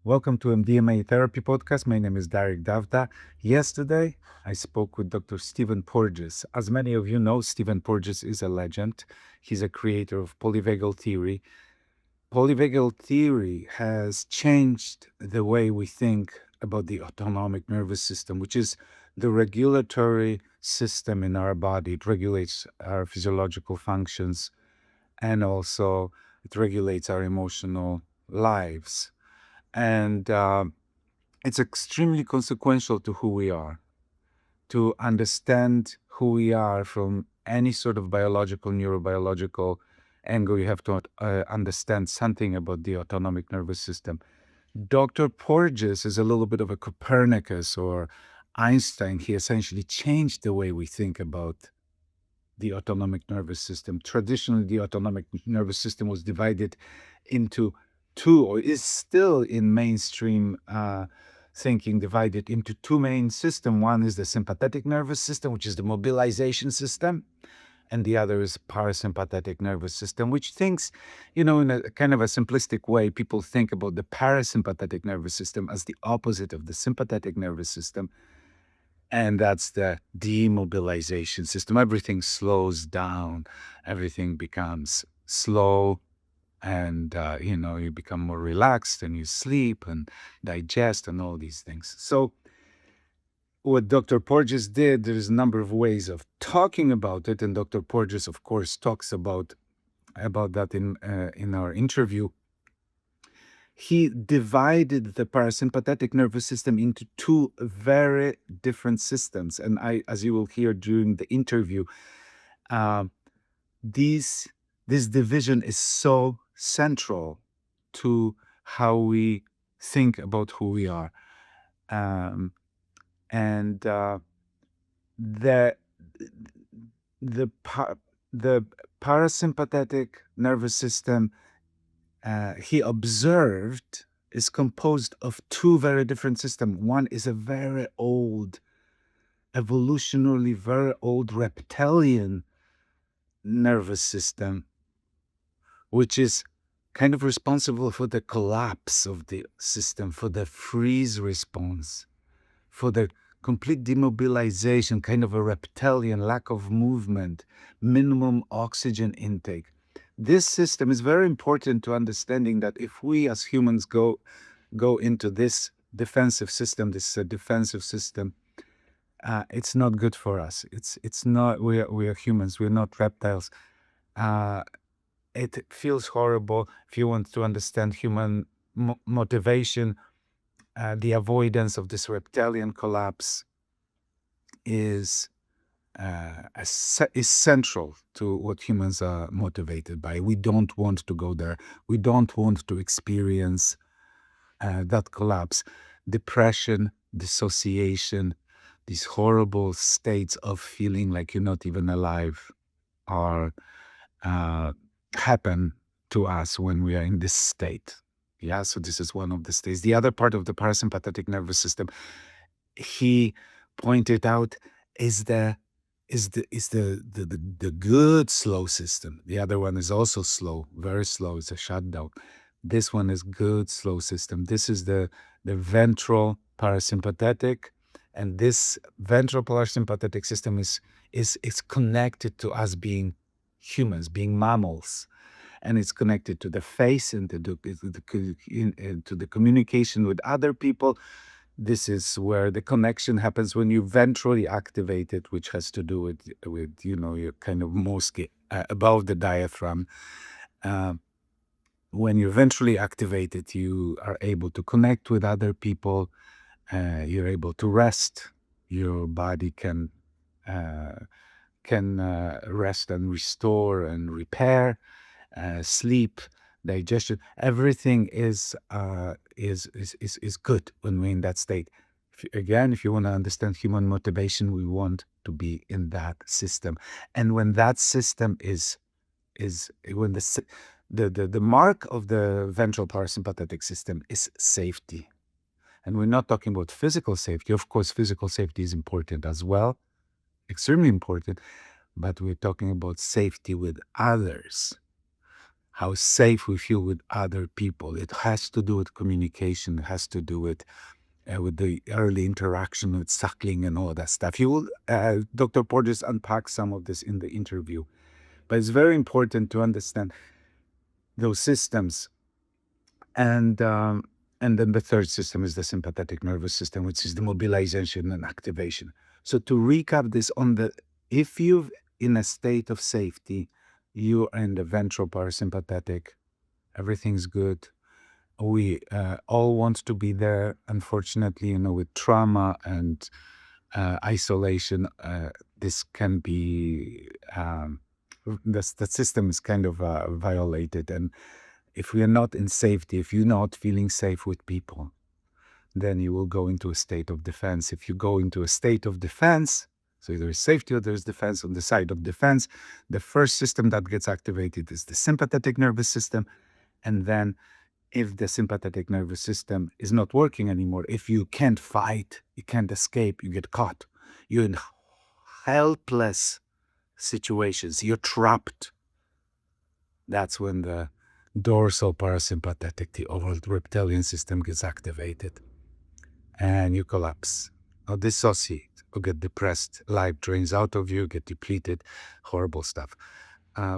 Welcome to MDMA Therapy Podcast. My name is Derek Davda. Yesterday, I spoke with Dr. Stephen Porges. As many of you know, Stephen Porges is a legend. He's a creator of Polyvagal Theory. Polyvagal Theory has changed the way we think about the autonomic nervous system, which is the regulatory system in our body. It regulates our physiological functions and also it regulates our emotional lives. And it's extremely consequential to who we are. To understand who we are from any sort of biological, neurobiological angle, you have to understand something about the autonomic nervous system. Dr. Porges is a little bit of a Copernicus or Einstein. He essentially changed the way we think about the autonomic nervous system. Traditionally, the autonomic nervous system was divided into two, or is still in mainstream thinking, divided into two main systems. One is the sympathetic nervous system, which is the mobilization system, and the other is parasympathetic nervous system, which thinks, in a kind of a simplistic way, people think about the parasympathetic nervous system as the opposite of the sympathetic nervous system. And that's the demobilization system. Everything slows down, everything becomes slow, and you become more relaxed and you sleep and digest and all these things. So what Dr. Porges did, there's a number of ways of talking about it, and Dr. Porges, of course, talks about that in our interview. He divided the parasympathetic nervous system into two very different systems, and as you will hear during the interview, uh, this division is so central to how we think about who we are. And the parasympathetic nervous system, he observed, is composed of two very different systems. One is a very old, evolutionarily very old reptilian nervous system, which is kind of responsible for the collapse of the system, for the freeze response, for the complete demobilization, kind of a reptilian lack of movement, minimum oxygen intake. This system is very important to understanding that if we as humans go into this defensive system, it's not good for us. It's not. We are humans. We're not reptiles. It feels horrible. If you want to understand human motivation, the avoidance of this reptilian collapse is central to what humans are motivated by. We don't want to go there. We don't want to experience that collapse. Depression, dissociation, these horrible states of feeling like you're not even alive are happen to us when we are in this state. Yeah, so this is one of the states. The other part of the parasympathetic nervous system, he pointed out, is the good slow system. The other one is also slow, very slow. It's a shutdown. This one is good slow system. This is the ventral parasympathetic, and this ventral parasympathetic system is connected to us being humans, being mammals, and it's connected to the face and to the communication with other people. This is where the connection happens when you ventrally activate it, which has to do with you're kind of mostly above the diaphragm. When you're ventrally activated, you are able to connect with other people. You're able to rest. Your body can rest and restore and repair, sleep, digestion. Everything is good when we're in that state. If you want to understand human motivation, we want to be in that system. And when that system is when the mark of the ventral parasympathetic system is safety. And we're not talking about physical safety. Of course, physical safety is important as well, extremely important, but we're talking about safety with others. how safe we feel with other people. It has to do with communication. It has to do with the early interaction with suckling and all that stuff. Dr. Porges unpacks some of this in the interview, but it's very important to understand those systems. And then the third system is the sympathetic nervous system, which is the mobilization and activation. So to recap this, if you're in a state of safety, you are in the ventral parasympathetic, everything's good. We all want to be there. Unfortunately, with trauma and isolation, this can be, the system is kind of violated. And if we are not in safety, if you're not feeling safe with people, then you will go into a state of defense. If you go into a state of defense, so there is safety or there is defense. On the side of defense, the first system that gets activated is the sympathetic nervous system. And then if the sympathetic nervous system is not working anymore, if you can't fight, you can't escape, you get caught, you're in helpless situations, you're trapped, that's when the dorsal parasympathetic, the old reptilian system, gets activated and you collapse or dissociate or get depressed. Life drains out of you, get depleted, horrible stuff.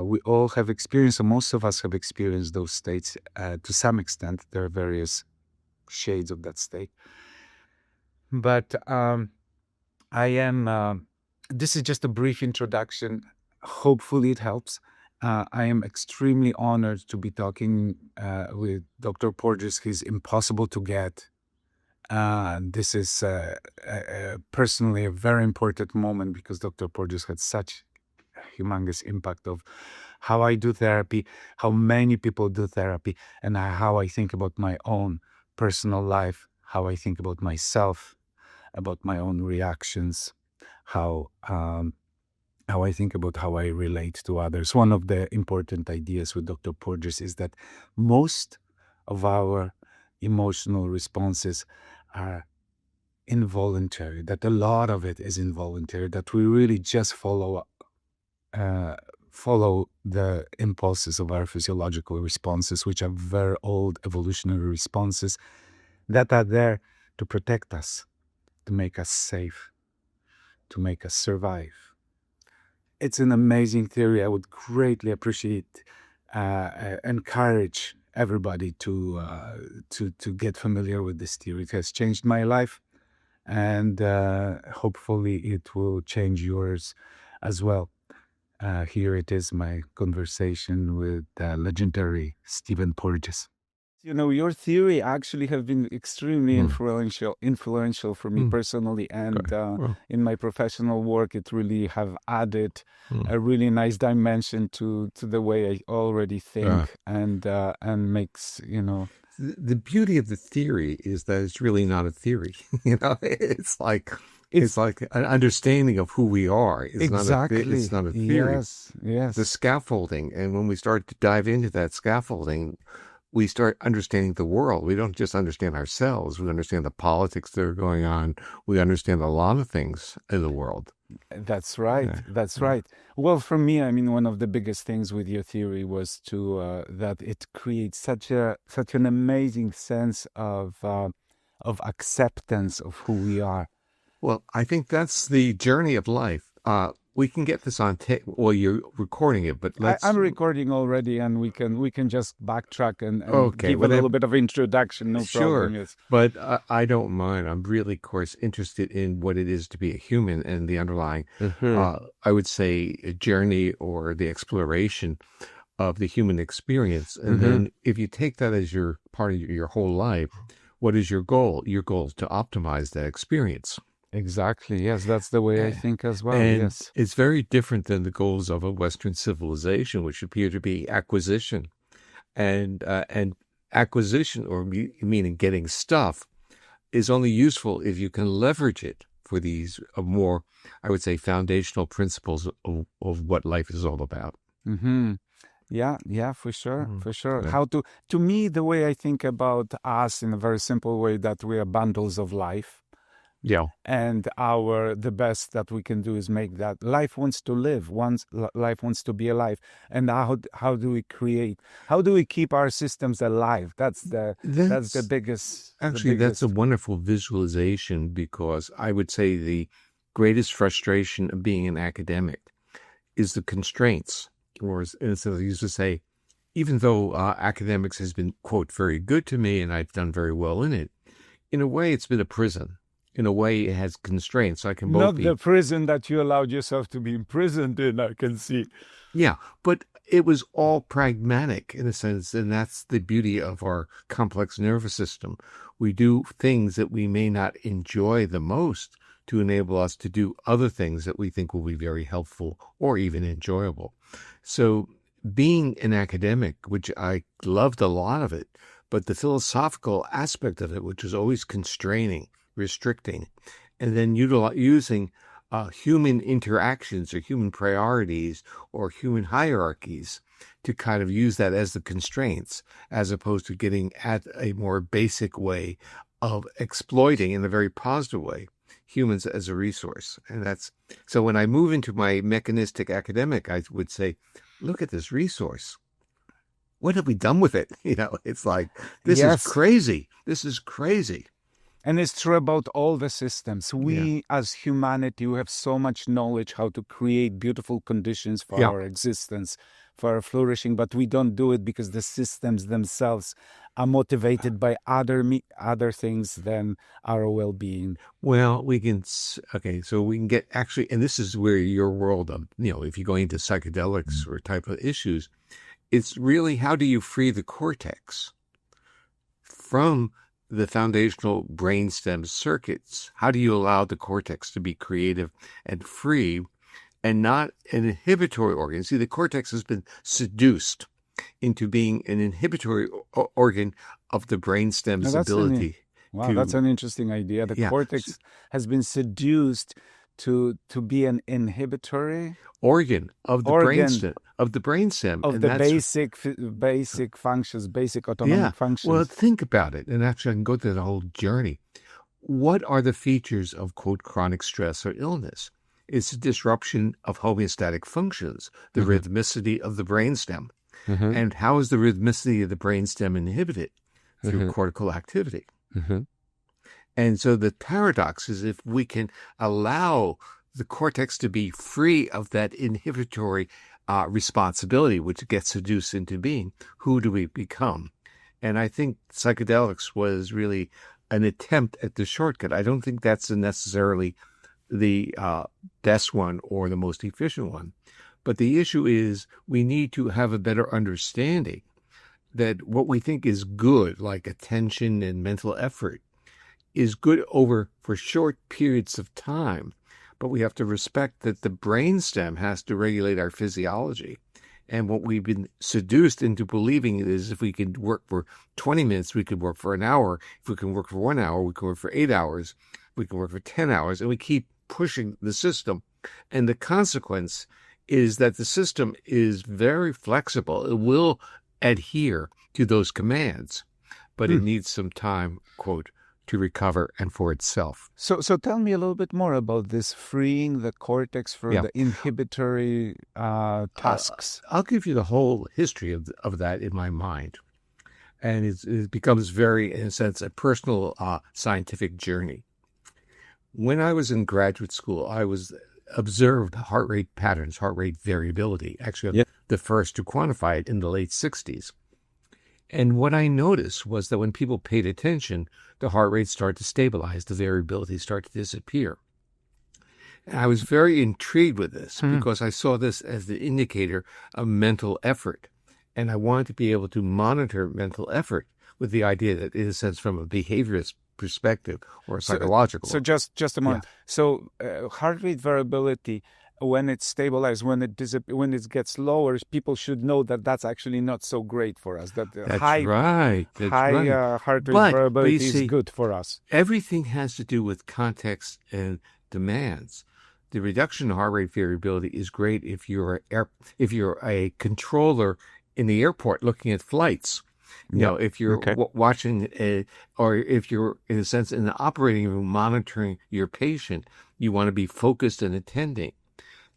We all have experienced, or most of us have experienced those states to some extent. There are various shades of that state. But this is just a brief introduction. Hopefully it helps. I am extremely honored to be talking with Dr. Porges. He's impossible to get. This is personally a very important moment because Dr. Porges had such humongous impact of how I do therapy, how many people do therapy, and how I think about my own personal life, how I think about myself, about my own reactions, how I think about how I relate to others. One of the important ideas with Dr. Porges is that most of our emotional responses are involuntary, that a lot of it is involuntary, that we really just follow the impulses of our physiological responses, which are very old evolutionary responses that are there to protect us, to make us safe, to make us survive. It's an amazing theory. I would greatly appreciate, encourage everybody to get familiar with this theory. It has changed my life, and hopefully it will change yours as well. Here it is, my conversation with legendary Stephen Porges. Your theory actually have been extremely influential for me personally, and in my professional work, it really have added a really nice dimension to the way I already think, and makes The beauty of the theory is that it's really not a theory. It's like an understanding of who we are. It's not a theory. Yes. The scaffolding, and when we start to dive into that scaffolding, we start understanding the world. We don't just understand ourselves. We understand the politics that are going on. We understand a lot of things in the world. That's right. Yeah. That's right. Well, for me, one of the biggest things with your theory was that it creates such an amazing sense of acceptance of who we are. Well, I think that's the journey of life. We can get this on tape. Well, you're recording it, but I'm recording already, and we can just backtrack and give a little bit of introduction. No problem. Yes. But I don't mind. I'm really, of course, interested in what it is to be a human and the underlying, I would say, a journey or the exploration of the human experience. And then if you take that as your part of your whole life, what is your goal? Your goal is to optimize that experience. Exactly. Yes, that's the way I think as well. And yes, it's very different than the goals of a Western civilization, which appear to be acquisition, and acquisition, or meaning getting stuff, is only useful if you can leverage it for these more, I would say, foundational principles of what life is all about. Yeah, for sure. Yeah. How to me, the way I think about us in a very simple way, that we are bundles of life. Yeah. And the best that we can do is make that life wants to live, life wants to be alive. And how do we keep our systems alive? That's the biggest, Actually, that's a wonderful visualization, because I would say the greatest frustration of being an academic is the constraints. Or as I used to say, even though academics has been, quote, very good to me and I've done very well in it, in a way it's been a prison. In a way it has constraints. So I can both not the prison that you allowed yourself to be imprisoned in, I can see. Yeah, but it was all pragmatic in a sense, and that's the beauty of our complex nervous system. We do things that we may not enjoy the most to enable us to do other things that we think will be very helpful or even enjoyable. So being an academic, which I loved a lot of it, but the philosophical aspect of it, which was always constraining, restricting, and then using human interactions or human priorities or human hierarchies to kind of use that as the constraints, as opposed to getting at a more basic way of exploiting, in a very positive way, humans as a resource. And so when I move into my mechanistic academic, I would say, look at this resource. What have we done with it? It's like, this is crazy. This is crazy. And it's true about all the systems. We, as humanity, we have so much knowledge how to create beautiful conditions for our existence, for our flourishing, but we don't do it because the systems themselves are motivated by other things than our well-being. Well, so we can get actually, and this is where your world of, if you're going into psychedelics or type of issues, it's really, how do you free the cortex from the foundational brainstem circuits? How do you allow the cortex to be creative and free and not an inhibitory organ? See, the cortex has been seduced into being an inhibitory organ of the brainstem's ability. That's an interesting idea. The cortex has been seduced to be an inhibitory organ of the brainstem, of the basic functions, basic autonomic functions. Well, think about it, and actually I can go through the whole journey. What are the features of, quote, chronic stress or illness? It's a disruption of homeostatic functions, the rhythmicity of the brainstem. And how is the rhythmicity of the brainstem inhibited? Through cortical activity. And so the paradox is, if we can allow the cortex to be free of that inhibitory responsibility, which gets seduced into being, who do we become? And I think psychedelics was really an attempt at the shortcut. I don't think that's necessarily the best one or the most efficient one. But the issue is, we need to have a better understanding that what we think is good, like attention and mental effort, is good for short periods of time. But we have to respect that the brainstem has to regulate our physiology. And what we've been seduced into believing is, if we can work for 20 minutes, we could work for an hour. If we can work for 1 hour, we can work for 8 hours. We can work for 10 hours. And we keep pushing the system. And the consequence is that the system is very flexible. It will adhere to those commands, but it needs some time, quote, to recover and for itself. So tell me a little bit more about this freeing the cortex for the inhibitory tasks. I'll give you the whole history of that in my mind. And it becomes very, in a sense, a personal scientific journey. When I was in graduate school, I observed heart rate patterns, heart rate variability. Actually, the first to quantify it in the late 60s. And what I noticed was that when people paid attention, the heart rate started to stabilize, the variability started to disappear. And I was very intrigued with this because I saw this as the indicator of mental effort. And I wanted to be able to monitor mental effort with the idea that, in a sense, from a behaviorist perspective or a psychological. So just a moment. So heart rate variability, when it's stabilized, when it gets lower, people should know that that's actually not so great for us. That high heart rate variability is good for us. Everything has to do with context and demands. The reduction in heart rate variability is great if you're a controller in the airport looking at flights. Yeah. If you're Okay. watching or if you're in a sense in the operating room monitoring your patient, you want to be focused and attending.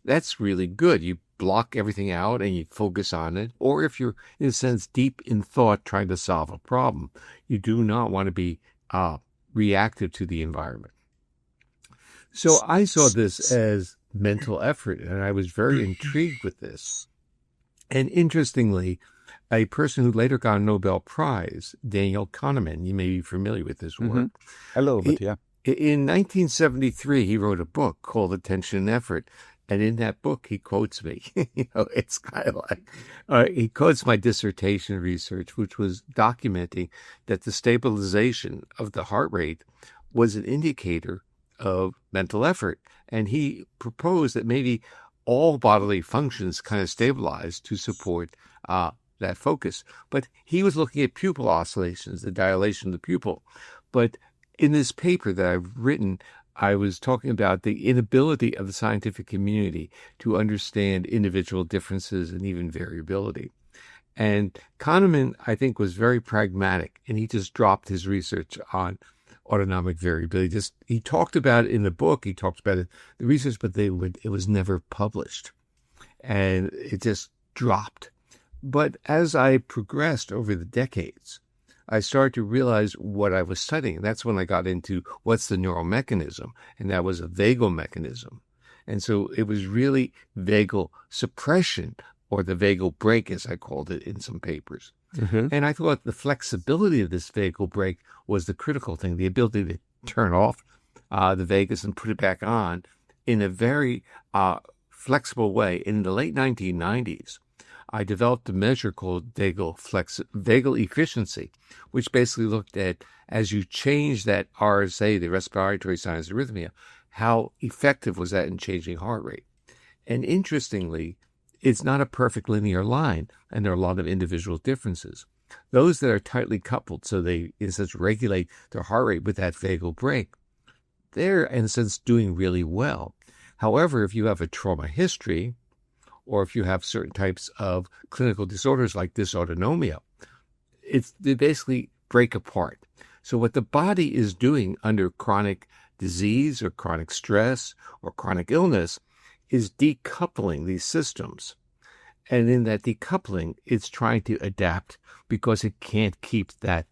That's really good. You block everything out and you focus on it. Or if you're, in a sense, deep in thought trying to solve a problem, you do not want to be reactive to the environment. So I saw this as mental effort, and I was very intrigued with this. And interestingly, a person who later got a Nobel Prize, Daniel Kahneman, you may be familiar with his work. A little bit, yeah. In 1973, he wrote a book called Attention and Effort. And in that book, he quotes me. It's kind of like, he quotes my dissertation research, which was documenting that the stabilization of the heart rate was an indicator of mental effort. And he proposed that maybe all bodily functions kind of stabilize to support that focus. But he was looking at pupil oscillations, the dilation of the pupil. But in this paper that I've written, I was talking about the inability of the scientific community to understand individual differences and even variability. And Kahneman, I think, was very pragmatic, and he just dropped his research on autonomic variability. He talked about it in the book, he talked about it, the research, but it was never published. And it just dropped. But as I progressed over the decades, I started to realize what I was studying. That's when I got into what's the neural mechanism, and that was a vagal mechanism. And so it was really vagal suppression, or the vagal brake, as I called it in some papers. And I thought the flexibility of this vagal brake was the critical thing, the ability to turn off the vagus and put it back on in a very flexible way. In the late 1990s, I developed a measure called vagal efficiency, which basically looked at, as you change that RSA, the respiratory sinus arrhythmia, how effective was that in changing heart rate? And interestingly, it's not a perfect linear line, and there are a lot of individual differences. Those that are tightly coupled, so they, in a sense, regulate their heart rate with that vagal brake, they're, in a sense, doing really well. However, if you have a trauma history, or if you have certain types of clinical disorders like dysautonomia, they basically break apart. So what the body is doing under chronic disease or chronic stress or chronic illness is decoupling these systems. And in that decoupling, it's trying to adapt because it can't keep that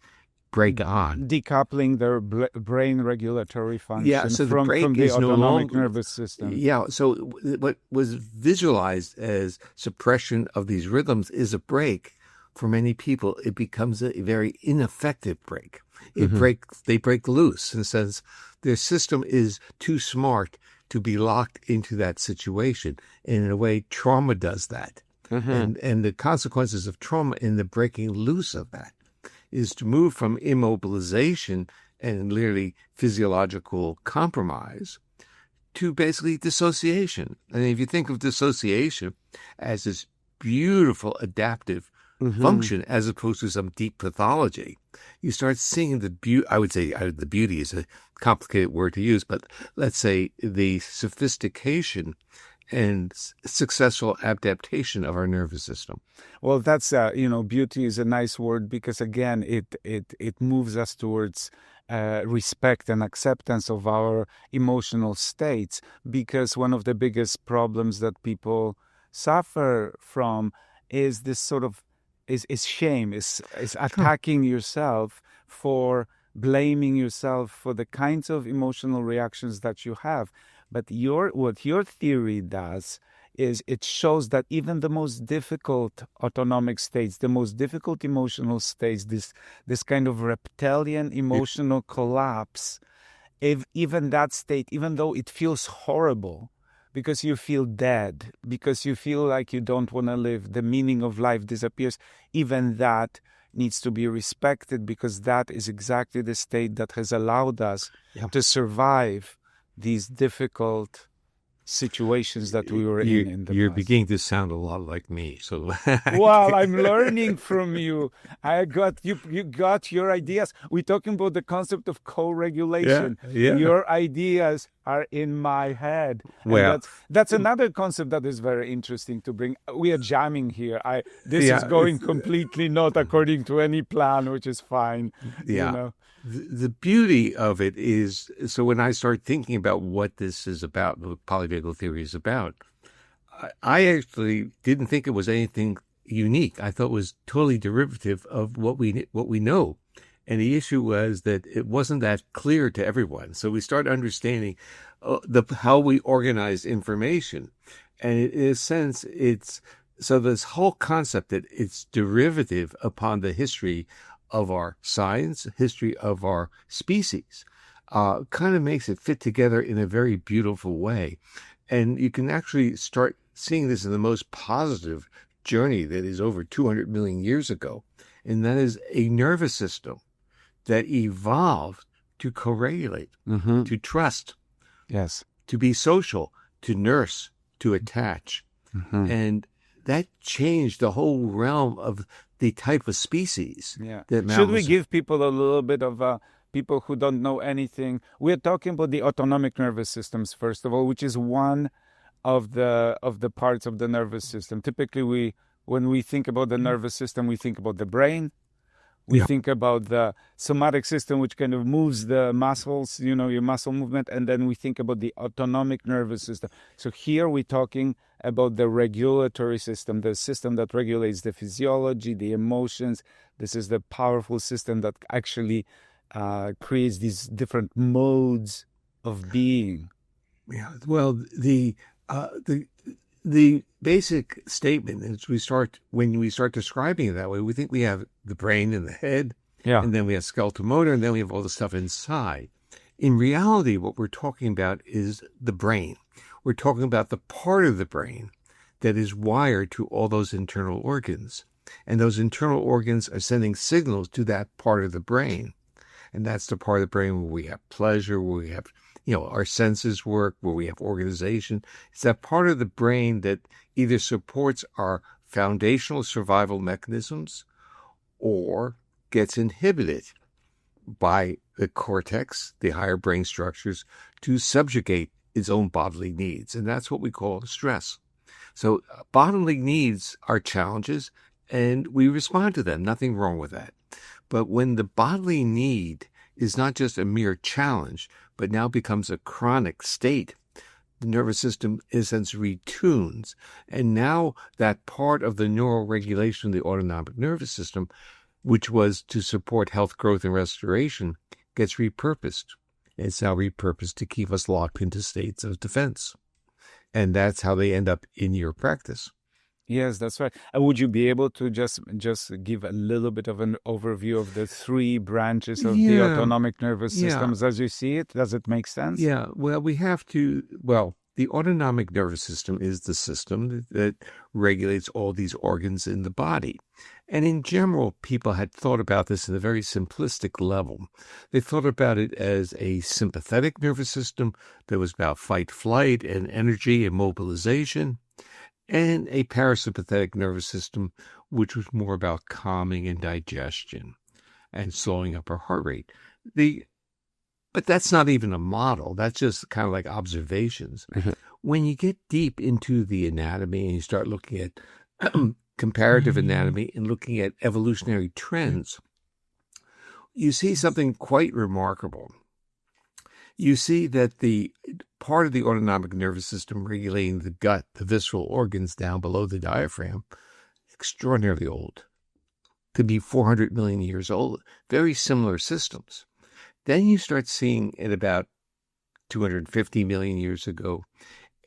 brake on. Decoupling their brain regulatory function so from the autonomic nervous system. Yeah, so what was visualized as suppression of these rhythms is a brake. For many people, it becomes a very ineffective brake. They break loose, in a sense. Their system is too smart to be locked into that situation. And in a way, trauma does that. And the consequences of trauma in the breaking loose of that is to move from immobilization and literally physiological compromise to basically dissociation. And if you think of dissociation as this beautiful adaptive function as opposed to some deep pathology, you start seeing the beauty. I would say the beauty is a complicated word to use, but let's say the sophistication and successful adaptation of our nervous system. Well, that's beauty is a nice word because again, it moves us towards respect and acceptance of our emotional states. Because one of the biggest problems that people suffer from is this sort of is shame, is attacking yourself for blaming yourself for the kinds of emotional reactions that you have. But what your theory does is it shows that even the most difficult autonomic states, the most difficult emotional states, this kind of reptilian emotional collapse, if even that state, even though it feels horrible, because you feel dead, because you feel like you don't want to live, the meaning of life disappears, even that needs to be respected, because that is exactly the state that has allowed us to survive these difficult situations that we were in the You're past. beginning to sound a lot like me. So Well, I'm learning from you. I got you got your ideas. We're talking about the concept of co-regulation. Yeah. Your ideas are in my head. And Well, that's another concept that is very interesting to bring. We are jamming here. This is yeah, going completely not according to any plan, which is fine, you yeah. know. The beauty of it is, so when I start thinking about what this is about, what polyvagal theory is about, I actually didn't think it was anything unique. I thought it was totally derivative of what we know. And the issue was that it wasn't that clear to everyone. So we start understanding how we organize information. And in a sense, so this whole concept that it's derivative upon the history of our science, history of our species, kind of makes it fit together in a very beautiful way. And you can actually start seeing this in the most positive journey that is over 200 million years ago. And that is a nervous system that evolved to co-regulate, to trust, Yes, to be social, to nurse, to attach. And that changed the whole realm of the type of species that Should we give people a little bit of people who don't know anything? We're talking about the autonomic nervous systems, first of all, which is one of the parts of the nervous system. Typically, when we think about the nervous system, we think about the brain. We think about the somatic system, which kind of moves the muscles, your muscle movement, and then we think about the autonomic nervous system. So here we're talking about the regulatory system, the system that regulates the physiology, the emotions. This is the powerful system that actually creates these different modes of being. Yeah. Well, the basic statement is when we start describing it that way, we think we have the brain and the head, and then we have skeletal motor, and then we have all the stuff inside. In reality, what we're talking about is the brain. We're talking about the part of the brain that is wired to all those internal organs. And those internal organs are sending signals to that part of the brain. And that's the part of the brain where we have pleasure, where we have our senses work, where we have organization. It's that part of the brain that either supports our foundational survival mechanisms or gets inhibited by the cortex, the higher brain structures, to subjugate its own bodily needs. And that's what we call stress. So bodily needs are challenges, and we respond to them. Nothing wrong with that. But when the bodily need is not just a mere challenge, but now becomes a chronic state, the nervous system, in a sense, retunes. And now that part of the neural regulation of the autonomic nervous system, which was to support health, growth, and restoration, gets repurposed. It's now repurposed to keep us locked into states of defense. And that's how they end up in your practice. Yes, that's right. Would you be able to just give a little bit of an overview of the three branches of the autonomic nervous systems as you see it? Does it make sense? Yeah, well, the autonomic nervous system is the system that regulates all these organs in the body. And in general, people had thought about this at a very simplistic level. They thought about it as a sympathetic nervous system that was about fight, flight, and energy and mobilization, and a parasympathetic nervous system, which was more about calming and digestion and slowing up our heart rate. But that's not even a model. That's just kind of like observations. When you get deep into the anatomy and you start looking at comparative anatomy and looking at evolutionary trends, you see something quite remarkable. You see that the part of the autonomic nervous system regulating the gut, the visceral organs down below the diaphragm, extraordinarily old. Could be 400 million years old. Very similar systems. Then you start seeing at about 250 million years ago,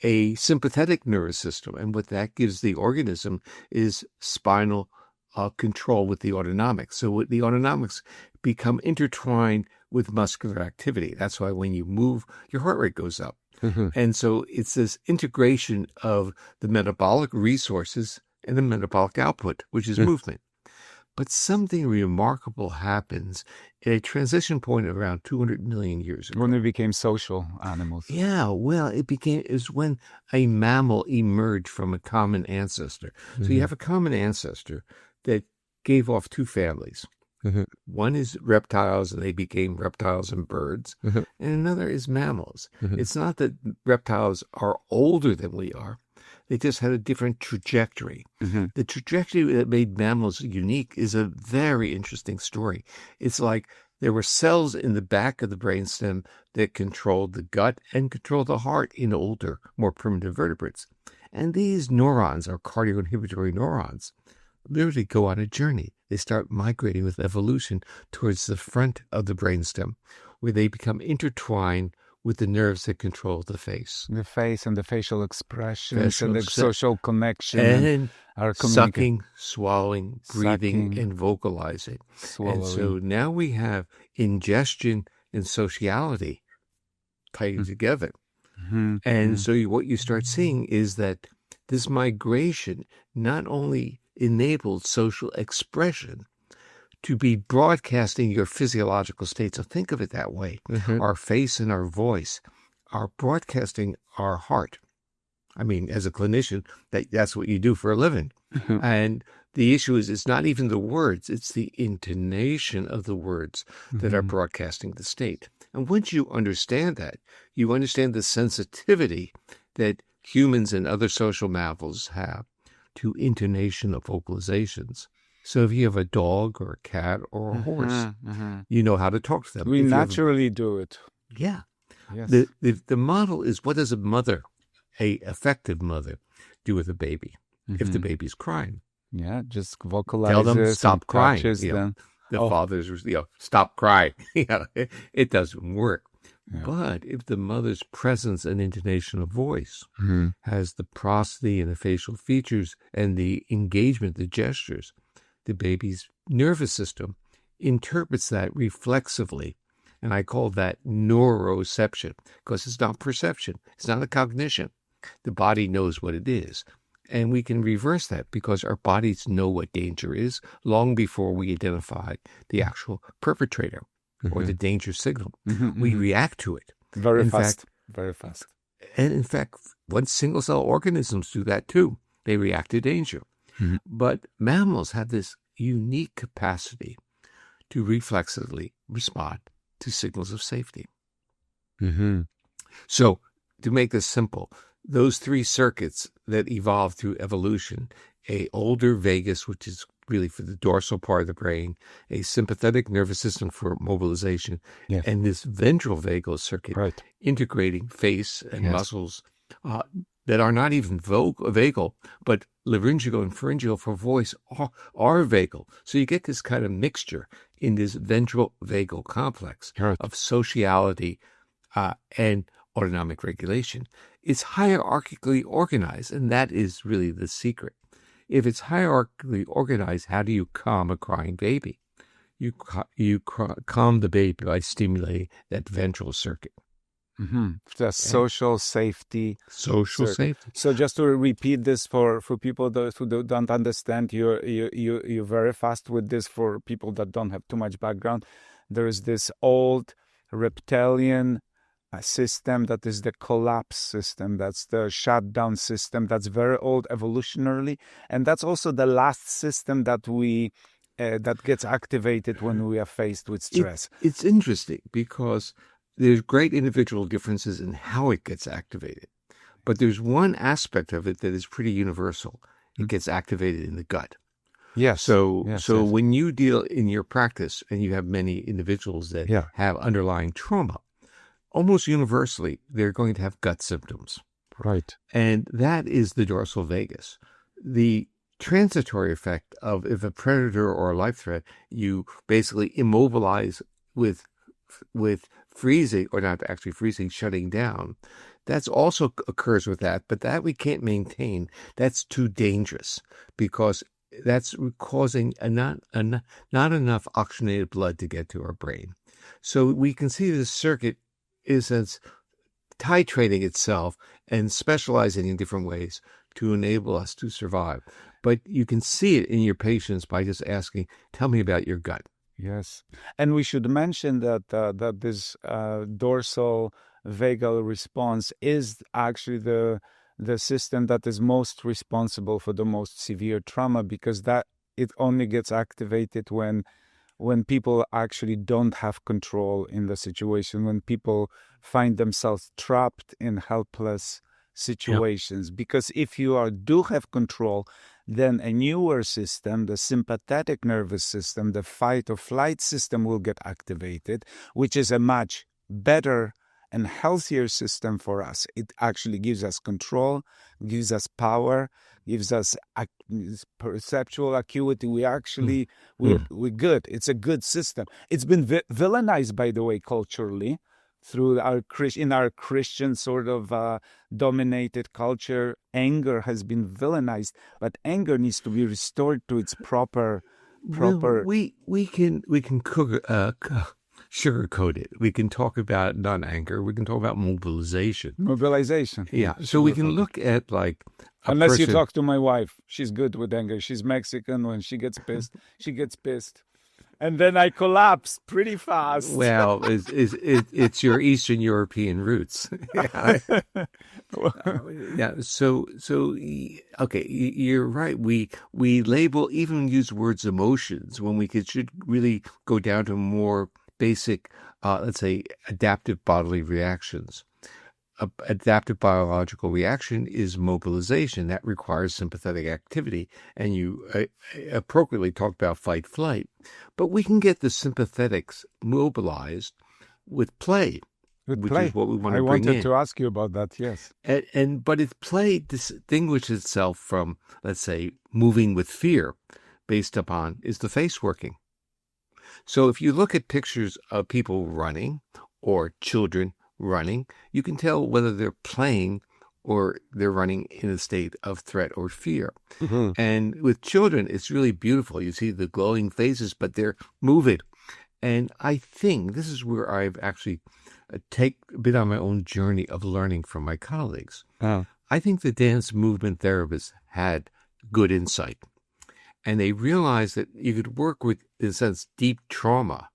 a sympathetic nervous system. And what that gives the organism is spinal control with the autonomics. So the autonomics become intertwined with muscular activity. That's why when you move, your heart rate goes up. And so it's this integration of the metabolic resources and the metabolic output, which is movement. But something remarkable happens at a transition point of around 200 million years ago. When we became social animals. Yeah, well, it was when a mammal emerged from a common ancestor. So you have a common ancestor that gave off two families. One is reptiles, and they became reptiles and birds, and another is mammals. It's not that reptiles are older than we are. They just had a different trajectory. The trajectory that made mammals unique is a very interesting story. It's like there were cells in the back of the brainstem that controlled the gut and controlled the heart in older, more primitive vertebrates. And these neurons, or cardioinhibitory neurons, literally go on a journey. They start migrating with evolution towards the front of the brainstem, where they become intertwined with the nerves that control the face. The face and the facial expressions and the social connection. And our sucking, swallowing, breathing, and vocalizing. Swallowing. And so now we have ingestion and sociality tied together. And so what you start seeing is that this migration not only enabled social expression to be broadcasting your physiological state. So think of it that way. Our face and our voice are broadcasting our heart. I mean, as a clinician, that's what you do for a living. And the issue is, it's not even the words, it's the intonation of the words that are broadcasting the state. And once you understand that, you understand the sensitivity that humans and other social mammals have to intonation of vocalizations. So if you have a dog or a cat or a horse, you know how to talk to them. We naturally do it. Yeah. Yes. The model is, what does a effective mother, do with a baby if the baby's crying? Yeah, just vocalize. Tell them stop crying. The father's, stop crying. It doesn't work. Yeah. But if the mother's presence and intonation of voice has the prosody and the facial features and the engagement, the gestures, the baby's nervous system interprets that reflexively. And I call that neuroception, because it's not perception. It's not a cognition. The body knows what it is. And we can reverse that because our bodies know what danger is long before we identify the actual perpetrator or the danger signal. We react to it. Very fast. And in fact, once single-cell organisms do that too. They react to danger. But mammals have this unique capacity to reflexively respond to signals of safety. So, to make this simple, those three circuits that evolved through evolution, a older vagus, which is really for the dorsal part of the brain, a sympathetic nervous system for mobilization, and this ventral vagal circuit integrating face and muscles that are not even vagal, but laryngeal and pharyngeal for voice are vagal. So you get this kind of mixture in this ventral vagal complex of sociality and autonomic regulation. It's hierarchically organized, and that is really the secret. If it's hierarchically organized, how do you calm a crying baby? You calm the baby by stimulating that ventral circuit. The social safety. Social safety. So just to repeat this for people who don't understand, you're very fast with this for people that don't have too much background. There is this old reptilian system that is the collapse system. That's the shutdown system. That's very old evolutionarily, and that's also the last system that we that gets activated when we are faced with stress. It's interesting because there's great individual differences in how it gets activated, but there's one aspect of it that is pretty universal. It gets activated in the gut. Yes. So when you deal in your practice and you have many individuals that have underlying trauma, almost universally, they're going to have gut symptoms. Right. And that is the dorsal vagus. The transitory effect of, if a predator or a life threat, you basically immobilize with freezing, or not actually freezing, shutting down. That's also occurs with that, but that we can't maintain. That's too dangerous because that's causing not enough oxygenated blood to get to our brain. So we can see this circuit is as titrating itself and specializing in different ways to enable us to survive. But you can see it in your patients by just asking, tell me about your gut. Yes. And we should mention that that this dorsal vagal response is actually the system that is most responsible for the most severe trauma, because that it only gets activated when when people actually don't have control in the situation, when people find themselves trapped in helpless situations. Because if you do have control, then a newer system, the sympathetic nervous system, the fight or flight system will get activated, which is a much better and healthier system for us. It actually gives us control, gives us power, gives us perceptual acuity. We're good. It's a good system. It's been villainized, by the way, culturally, through our Christian sort of dominated culture. Anger has been villainized, but anger needs to be restored to its proper. Well, we can sugarcoat it. We can talk about not anger. We can talk about mobilization. Yeah. So we can look at like unless you talk to my wife, she's good with anger. She's Mexican. When she gets pissed, she gets pissed. And then I collapse pretty fast. Well, it's your Eastern European roots. Yeah. So okay, you're right. We label, even use words emotions when we should really go down to more basic, let's say, adaptive bodily reactions. Adaptive biological reaction is mobilization. That requires sympathetic activity. And you appropriately talked about fight-flight. But we can get the sympathetics mobilized with play, which is what we want to bring in. I wanted to ask you about that, yes. But if play distinguishes itself from, let's say, moving with fear, based upon, is the face working. So if you look at pictures of people running or children running, you can tell whether they're playing or they're running in a state of threat or fear. Mm-hmm. And with children, it's really beautiful. You see the glowing faces, but they're moving. And I think this is where I've actually been on my own journey of learning from my colleagues. Oh. I think the dance movement therapists had good insight. And they realized that you could work with, in a sense, deep trauma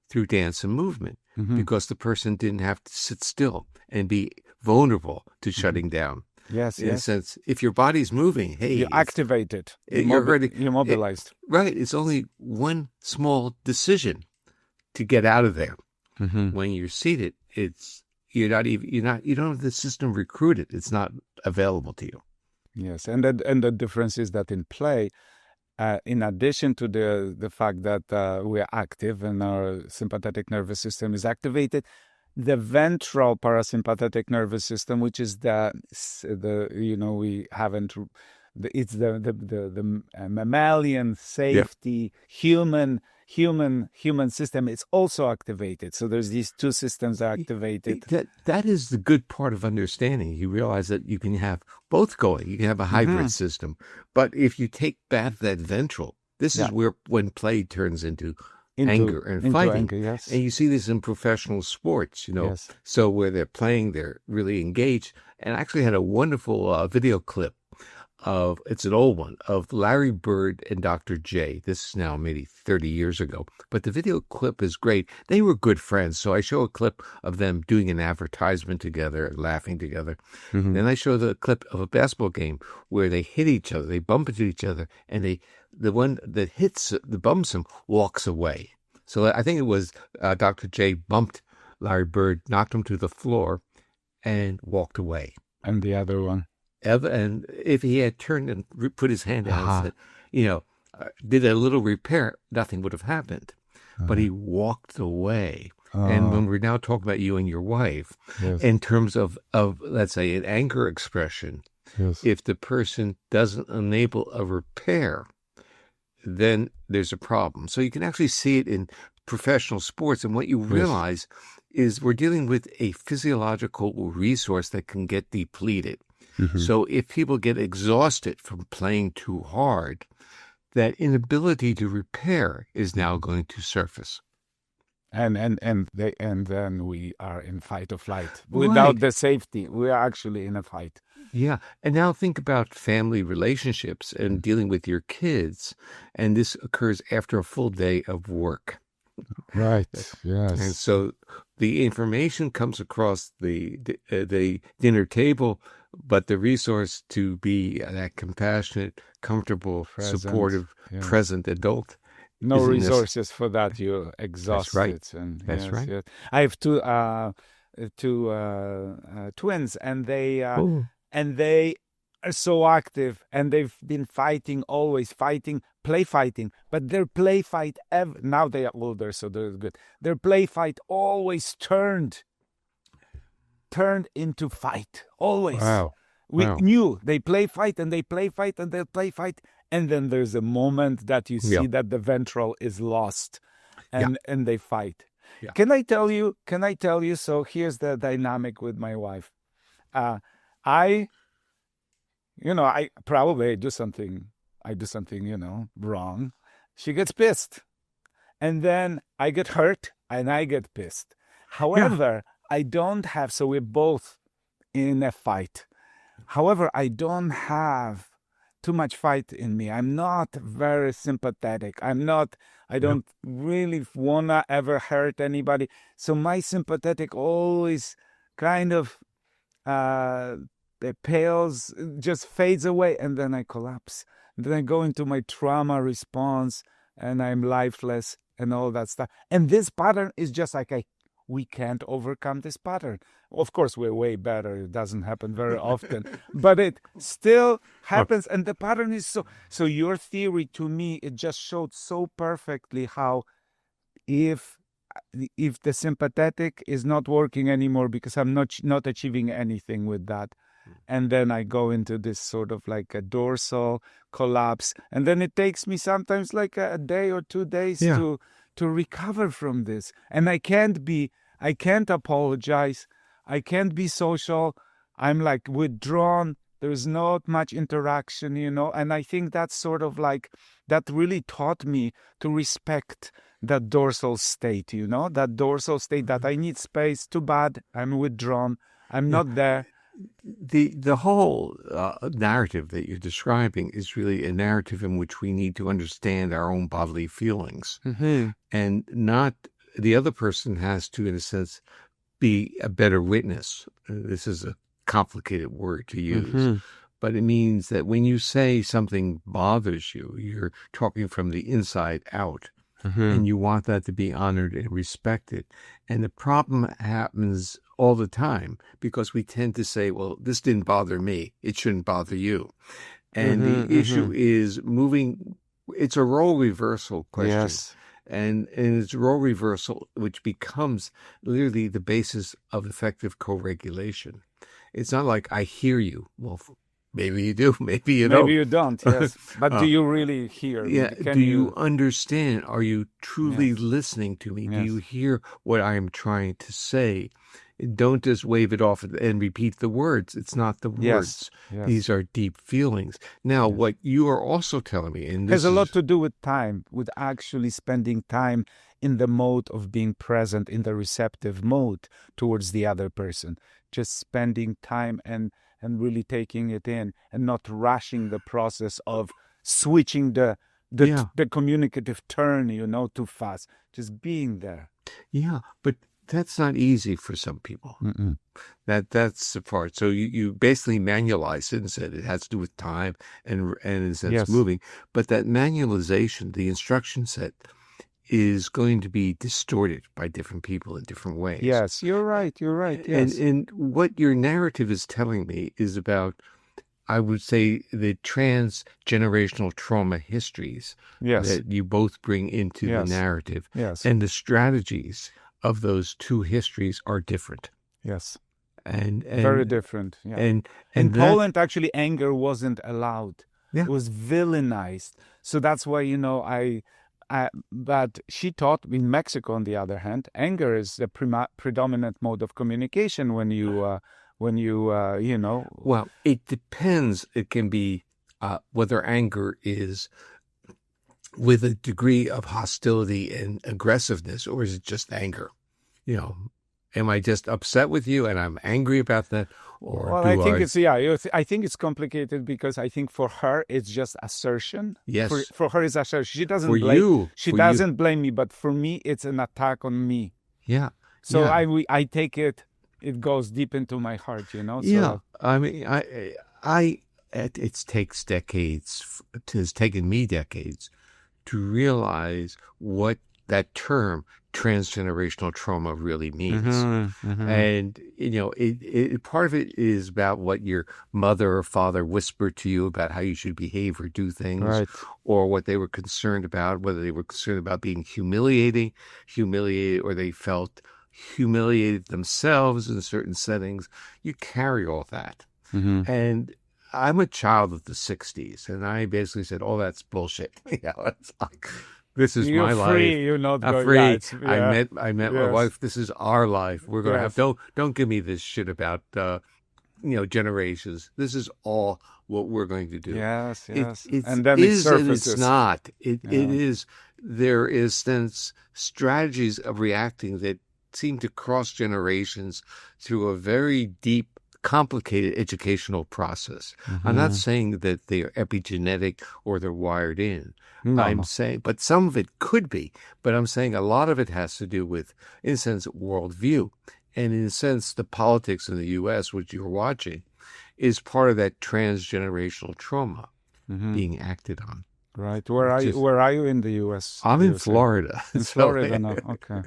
through dance and movement. Mm-hmm. Because the person didn't have to sit still and be vulnerable to shutting down. Yes, in a sense, if your body's moving, hey, you activate it. You're mobilized. Right. It's only one small decision to get out of there. Mm-hmm. When you're seated, you don't have the system recruited. It's not available to you. Yes, and the difference is that in play, in addition to the fact that we're active and our sympathetic nervous system is activated, the ventral parasympathetic nervous system, which is it's the mammalian safety human system. It's also activated. So there's these two systems that are activated. That is the good part of understanding. You realize that you can have both going. You can have a hybrid system. But if you take back that ventral, this is where when play turns into anger and fighting. Anger, yes. And you see this in professional sports, Yes. So where they're playing, they're really engaged. And I actually had a wonderful video clip it's an old one, of Larry Bird and Dr. J. This is now maybe 30 years ago. But the video clip is great. They were good friends. So I show a clip of them doing an advertisement together, laughing together. Mm-hmm. Then I show the clip of a basketball game where they hit each other, they bump into each other, and the one that bumps him walks away. So I think it was Dr. J bumped Larry Bird, knocked him to the floor, and walked away. And the other one? And if he had turned and put his hand out and said, did a little repair, nothing would have happened. But he walked away. And when we're now talking about you and your wife, yes. In terms of let's say, an anger expression, yes. If the person doesn't enable a repair, then there's a problem. So you can actually see it in professional sports. And what you realize is we're dealing with a physiological resource that can get depleted. Mm-hmm. So if people get exhausted from playing too hard, that inability to repair is now going to surface. And then we are in fight or flight. Without the safety, we are actually in a fight. Yeah. And now think about family relationships and dealing with your kids. And this occurs after a full day of work. Right. Yes. And so the information comes across the dinner table, but the resource to be that compassionate, comfortable, supportive, present adult No resources for that. You're exhausted. And That's yes, right. yes. I have two twins, and they are so active, and they've been fighting, always fighting, play fighting. But their play fight now they are older, so they're good. Their play fight always turned into fight. Always. Wow. We knew they play fight and they play fight and they play fight, and then there's a moment that you see that the ventral is lost, and they fight. Yeah. Can I tell you? So here's the dynamic with my wife. I probably do something, wrong. She gets pissed. And then I get hurt and I get pissed. However, I don't have, so we're both in a fight. However, I don't have too much fight in me. I'm not very sympathetic. I don't really want to ever hurt anybody. So my sympathetic always kind of pales, just fades away, and then I collapse. And then I go into my trauma response, and I'm lifeless and all that stuff. And this pattern is just like we can't overcome this pattern. Of course, we're way better. It doesn't happen very often, but it still happens. And the pattern is so your theory, to me, it just showed so perfectly how if the sympathetic is not working anymore because I'm not achieving anything with that, and then I go into this sort of like a dorsal collapse, and then it takes me sometimes like a day or 2 days to recover from this. And I can't apologize. I can't be social. I'm like withdrawn. There's not much interaction, and I think that's sort of like, that really taught me to respect that dorsal state, that dorsal state that I need space. Too bad. I'm withdrawn. I'm not there. The whole narrative that you're describing is really a narrative in which we need to understand our own bodily feelings, and not the other person has to, in a sense, be a better witness. This is a complicated word to use, but it means that when you say something bothers you, you're talking from the inside out. And you want that to be honored and respected. And the problem happens all the time because we tend to say, well, this didn't bother me. It shouldn't bother you. And the issue is it's a role reversal question. Yes. And it's role reversal, which becomes literally the basis of effective co-regulation. It's not like I hear you. Well, maybe you do, maybe you don't. Maybe you don't, yes. But do you really hear? Yeah. Do you understand? Are you truly listening to me? Yes. Do you hear what I am trying to say? Don't just wave it off and repeat the words. It's not the words. Yes. These are deep feelings. Now, what you are also telling me, and this has a lot to do with time, with actually spending time in the mode of being present, in the receptive mode towards the other person. Just spending time and really taking it in, and not rushing the process of switching the communicative turn, too fast. Just being there. Yeah, but that's not easy for some people. That's the part. So you basically manualized it and said it has to do with time and in a sense moving. But that manualization, the instruction set, is going to be distorted by different people in different ways. Yes, you're right. Yes. And what your narrative is telling me is about, I would say, the transgenerational trauma histories that you both bring into the narrative. Yes. And the strategies of those two histories are different. Yes. And very different. Yeah. And in Poland, actually, anger wasn't allowed. Yeah. It was villainized. So that's why, but she taught, in Mexico, on the other hand, anger is the predominant mode of communication when you. Well, it depends. It can be whether anger is with a degree of hostility and aggressiveness, or is it just anger? Am I just upset with you and I'm angry about that? Or I think it's complicated because I think for her it's just assertion. Yes. For her it's assertion. She doesn't blame me, but for me it's an attack on me. Yeah. So I take it. It goes deep into my heart, So, yeah. I mean, it takes decades. It's taken me decades to realize what that term transgenerational trauma really means. And, part of it is about what your mother or father whispered to you about how you should behave or do things, Right. or what they were concerned about, whether they were concerned about being humiliated, or they felt humiliated themselves in certain settings. You carry all that. And I'm a child of the 60s, and I basically said, "Oh, that's bullshit." It's like, this is You're my free. life. You're not I'm going. free. Yeah, I met my yes, wife. This is our life. We're gonna have. yes, Don't give me this shit about generations. This is all what we're going to do. yes, It yes. it's And then it is and it's surfaces. not. It Yeah. is. There is then strategies of reacting that seem to cross generations through a very deep, complicated educational process. I'm not saying that they are epigenetic or they're wired in. No, I'm no. saying, but some of it could be. But I'm saying a lot of it has to do with, in a sense, worldview. And in a sense, the politics in the U.S., which you're watching, is part of that transgenerational trauma being acted on. Right. Where are you? Just, Where are you in the U.S.? I'm in you say? Florida. In So, Florida now. Okay.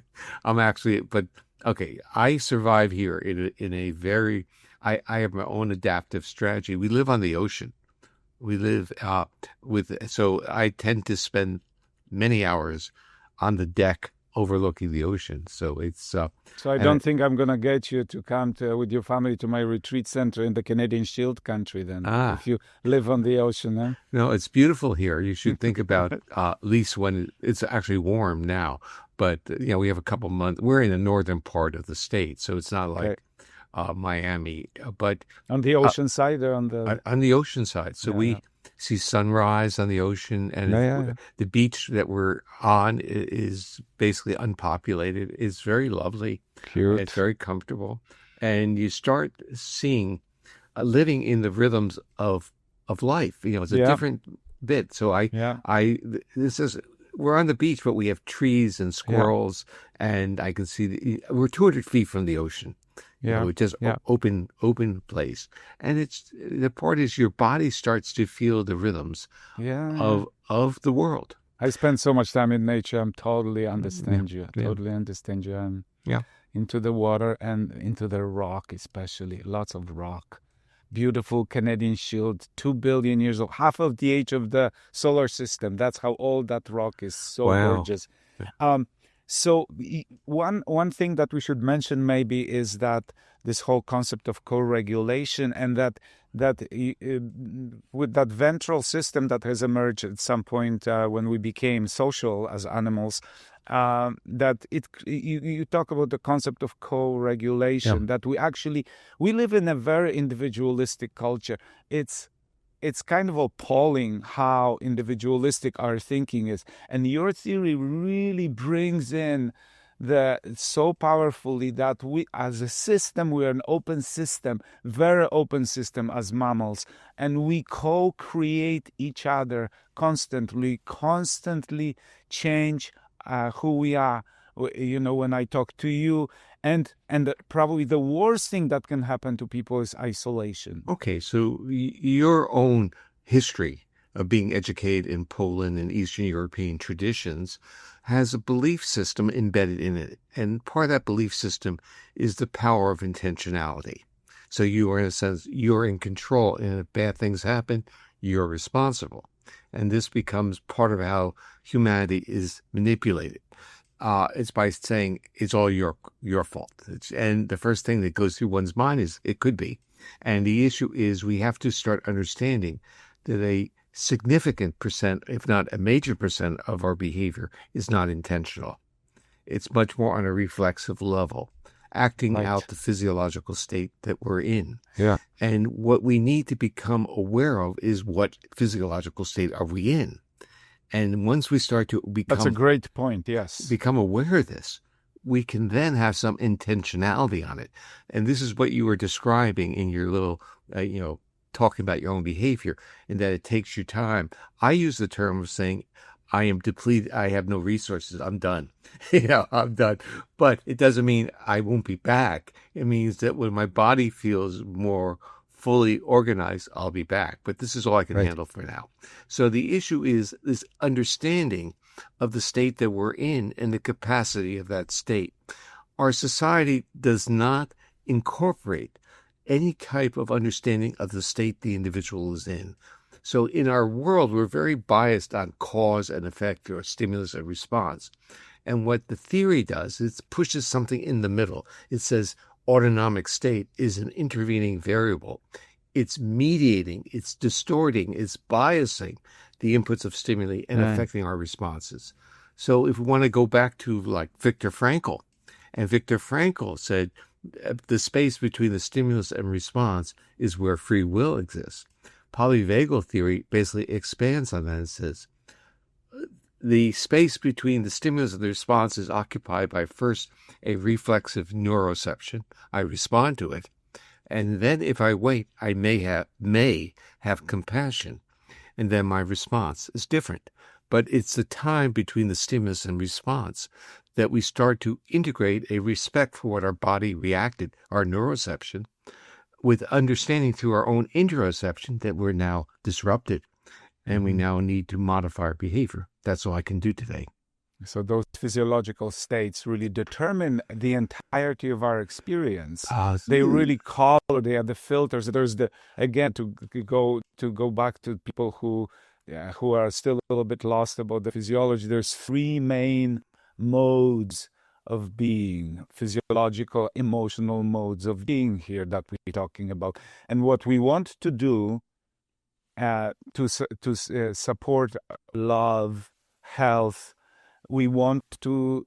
I'm actually, but okay, I survive here in a very, I have my own adaptive strategy. We live on the ocean. We live so I tend to spend many hours on the deck overlooking the ocean. So it's, So I and don't think I'm gonna get you to come with your family to my retreat center in the Canadian Shield country then. If you live on the ocean, eh? No, it's beautiful here. You should think about at least when it's actually warm now. But we have a couple months. We're in the northern part of the state, so it's not like Miami, but On the ocean side or on the on the ocean side. So we yeah. see sunrise on the ocean, and Yeah. the beach that we're on is basically unpopulated. It's very lovely. Cute. It's very comfortable, and you start seeing living in the rhythms of life. It's a different bit. So we're on the beach, but we have trees and squirrels, and I can see we're 200 feet from the ocean. It's just open place. And the part is your body starts to feel the rhythms of the world. I spend so much time in nature. I'm totally understand you. Totally understand you. I'm into the water and into the rock, especially lots of rock. Beautiful Canadian Shield, 2 billion years old, half of the age of the solar system. That's how old that rock is. So gorgeous. So one thing that we should mention maybe is that this whole concept of co-regulation, and that with that ventral system that has emerged at some point when we became social as animals, that you talk about the concept of co-regulation, that we live in a very individualistic culture. It's kind of appalling how individualistic our thinking is. And your theory really brings in so powerfully that we, as a system, we are an open system, very open system as mammals. And we co-create each other constantly change who we are. When I talk to you, and probably the worst thing that can happen to people is isolation. Okay, so your own history of being educated in Poland and Eastern European traditions has a belief system embedded in it. And part of that belief system is the power of intentionality. So you are, in a sense, you're in control, and if bad things happen, you're responsible. And this becomes part of how humanity is manipulated. It's by saying it's all your fault. And the first thing that goes through one's mind is it could be. And the issue is we have to start understanding that a significant percent, if not a major percent of our behavior is not intentional. It's much more on a reflexive level, acting out the physiological state that we're in. Yeah. And what we need to become aware of is what physiological state are we in? And once we start to become... That's a great point, yes. Become aware of this, we can then have some intentionality on it. And this is what you were describing in your little, talking about your own behavior, and that it takes you time. I use the term of saying, I am depleted, I have no resources, I'm done. I'm done. But it doesn't mean I won't be back. It means that when my body feels more fully organized, I'll be back. But this is all I can Right. handle for now. So the issue is this understanding of the state that we're in and the capacity of that state. Our society does not incorporate any type of understanding of the state the individual is in. So in our world, we're very biased on cause and effect or stimulus and response. And what the theory does is it pushes something in the middle. It says autonomic state is an intervening variable. It's mediating, it's distorting, it's biasing the inputs of stimuli and affecting our responses. So if we want to go back to like Viktor Frankl, and Viktor Frankl said the space between the stimulus and response is where free will exists. Polyvagal theory basically expands on that and says the space between the stimulus and the response is occupied by first a reflexive neuroception. I respond to it. And then if I wait, I may have compassion. And then my response is different. But it's the time between the stimulus and response that we start to integrate a respect for what our body reacted, our neuroception, with understanding through our own interoception that we're now disrupted and we now need to modify our behavior. That's all I can do today. So those physiological states really determine the entirety of our experience. They really color. They are the filters. There's the, again, to go back to people who are still a little bit lost about the physiology. There's three main modes of being, physiological, emotional modes of being here that we're talking about. And what we want to do to support love, health, we want to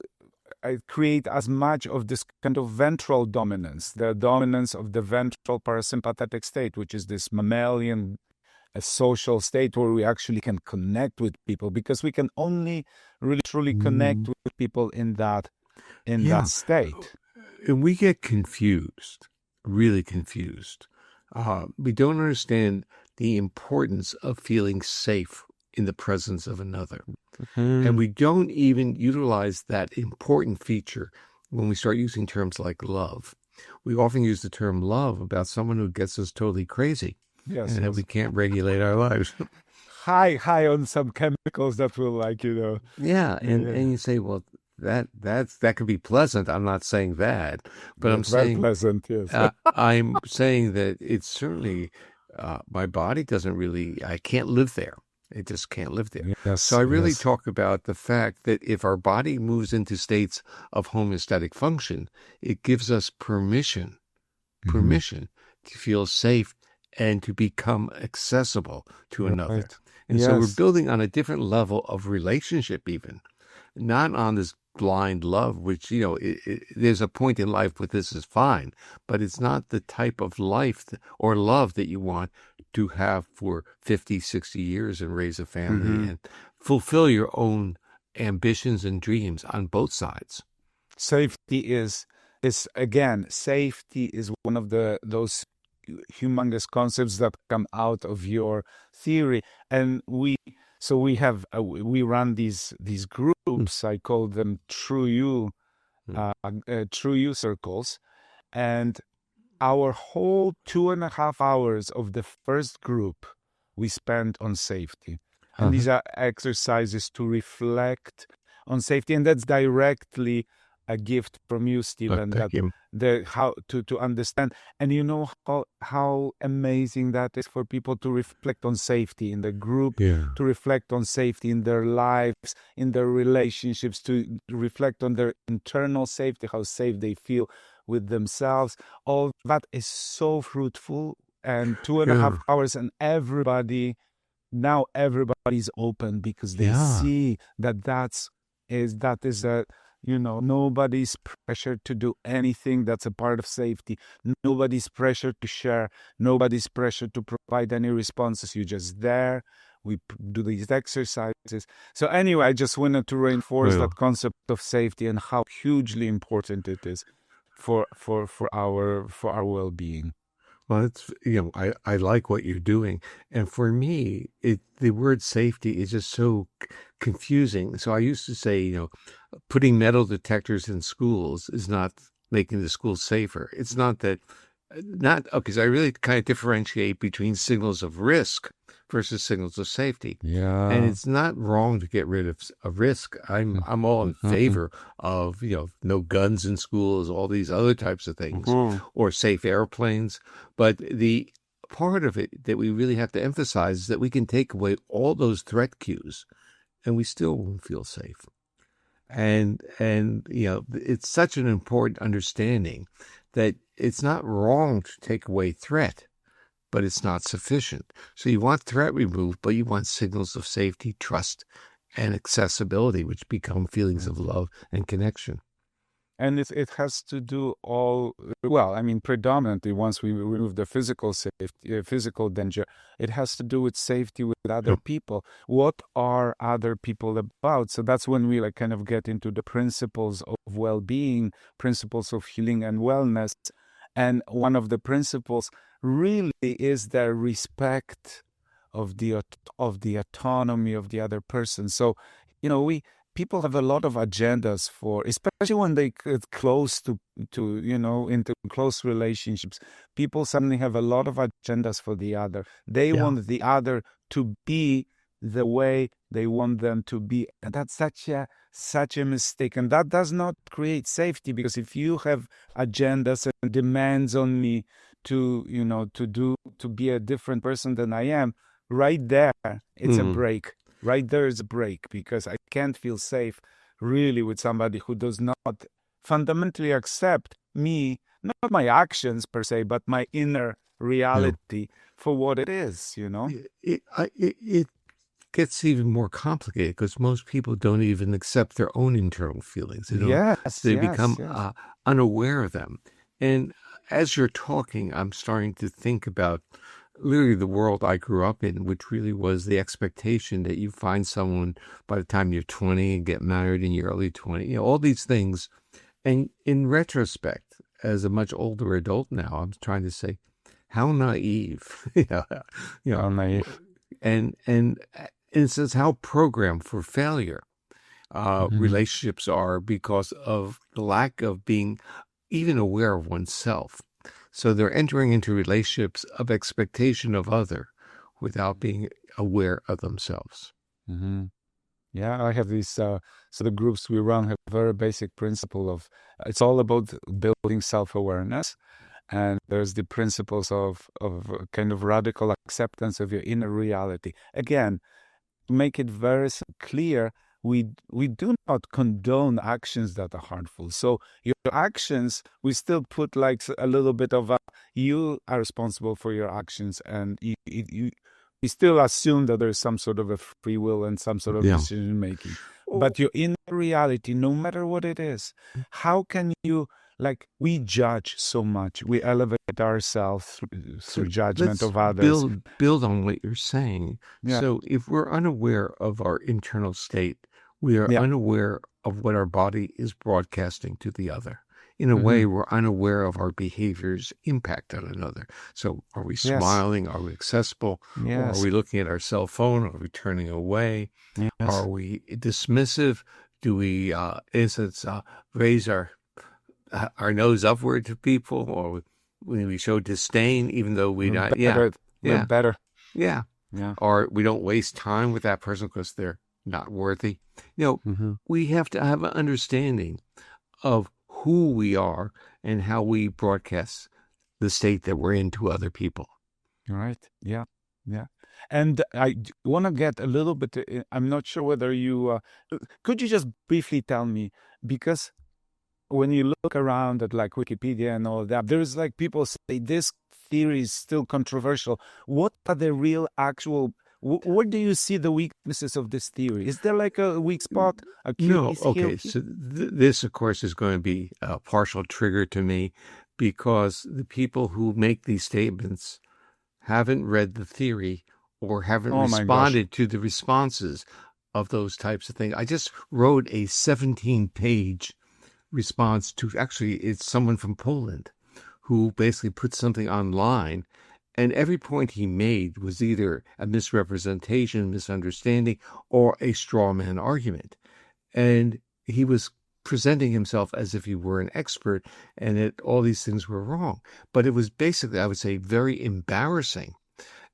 create as much of this kind of ventral dominance, the dominance of the ventral parasympathetic state, which is this mammalian social state where we actually can connect with people, because we can only really truly connect with people in that that state. And we get confused, really confused. We don't understand the importance of feeling safe in the presence of another. And we don't even utilize that important feature when we start using terms like love. We often use the term love about someone who gets us totally crazy. Yes, and that we can't regulate our lives. high on some chemicals that will, like, Yeah, and you say, well, that could be pleasant. I'm not saying that, but I'm saying pleasant. Yes, I'm saying that it's certainly my body doesn't really. I can't live there. It just can't live there. Yes, so I really talk about the fact that if our body moves into states of homeostatic function, it gives us permission to feel safe and to become accessible to another. And so we're building on a different level of relationship, even not on this blind love, which, there's a point in life where this is fine, but it's not the type of life or love that you want to have for 50, 60 years and raise a family and fulfill your own ambitions and dreams on both sides. Safety is one of those humongous concepts that come out of your theory. And we run these groups. I call them true you circles, and our whole 2.5 hours of the first group we spent on safety. And these are exercises to reflect on safety, and that's directly a gift from you, Stephen. How to understand, and you know how amazing that is for people to reflect on safety in the group, to reflect on safety in their lives, in their relationships, to reflect on their internal safety, how safe they feel with themselves. All that is so fruitful. And 2.5 hours, and everybody's open because they see that is a, nobody's pressured to do anything that's a part of safety. Nobody's pressured to share. Nobody's pressured to provide any responses. You're just there. We do these exercises. So anyway, I just wanted to reinforce that concept of safety and how hugely important it is for our well-being. Well, it's, I like what you're doing. And for me, the word safety is just so confusing. So I used to say, putting metal detectors in schools is not making the schools safer. It's not that Not okay. So I really kind of differentiate between signals of risk versus signals of safety. And Yeah. it's not wrong to get rid of a risk. I'm all in favor of, no guns in schools, all these other types of things, or safe airplanes. But the part of it that we really have to emphasize is that we can take away all those threat cues and we still won't feel safe. And it's such an important understanding that it's not wrong to take away threat, but it's not sufficient. So you want threat removed, but you want signals of safety, trust, and accessibility, which become feelings of love and connection. And it has to do predominantly, once we remove the physical safety, physical danger, it has to do with safety with other people. What are other people about? So that's when we kind of get into the principles of well-being, principles of healing and wellness. And one of the principles really is the respect of the autonomy of the other person. So, people have a lot of agendas especially when they get close to into close relationships. People suddenly have a lot of agendas for the other. They want the other to be the way they want them to be. And that's such a mistake. And that does not create safety, because if you have agendas and demands on me to be a different person than I am, right there, it's a break. Right there is a break, because I can't feel safe really with somebody who does not fundamentally accept me, not my actions per se, but my inner reality for what it is, It gets even more complicated because most people don't even accept their own internal feelings. They become unaware of them. And as you're talking, I'm starting to think about literally the world I grew up in, which really was the expectation that you find someone by the time you're 20 and get married in your early 20s, all these things. And in retrospect, as a much older adult now, I'm trying to say, how naive, How naive. And it says how programmed for failure relationships are because of the lack of being even aware of oneself. So they're entering into relationships of expectation of other without being aware of themselves. Yeah, I have these, so the groups we run have a very basic principle of, it's all about building self-awareness. And there's the principles of kind of radical acceptance of your inner reality. Again, to make it very clear, we do not condone actions that are harmful. So your actions, we still put like a little bit of you are responsible for your actions, and you still assume that there's some sort of a free will and some sort of decision making. But your inner reality, no matter what it is, how can you, we judge so much. We elevate ourselves through judgment of others. Build on what you're saying. Yeah. So if we're unaware of our internal state, we are unaware of what our body is broadcasting to the other. In a way, we're unaware of our behavior's impact on another. So are we smiling? Are we accessible? Or are we looking at our cell phone? Are we turning away? Are we dismissive? Do we, raise our nose upward to people, or when we show disdain, even though we not, better. Or we don't waste time with that person because they're not worthy. We have to have an understanding of who we are and how we broadcast the state that we're in to other people. Right. Yeah. And I want to get a little bit, I'm not sure whether you, could you just briefly tell me, because when you look around at Wikipedia and all that, there's people say this theory is still controversial. What are the real actual, where do you see the weaknesses of this theory? Is there a weak spot? No, okay. So this, of course, is going to be a partial trigger to me, because the people who make these statements haven't read the theory or haven't responded to the responses of those types of things. I just wrote a 17-page response to, actually, it's someone from Poland who basically put something online, and every point he made was either a misrepresentation, misunderstanding, or a straw man argument. And he was presenting himself as if he were an expert and that all these things were wrong. But it was basically, I would say, very embarrassing.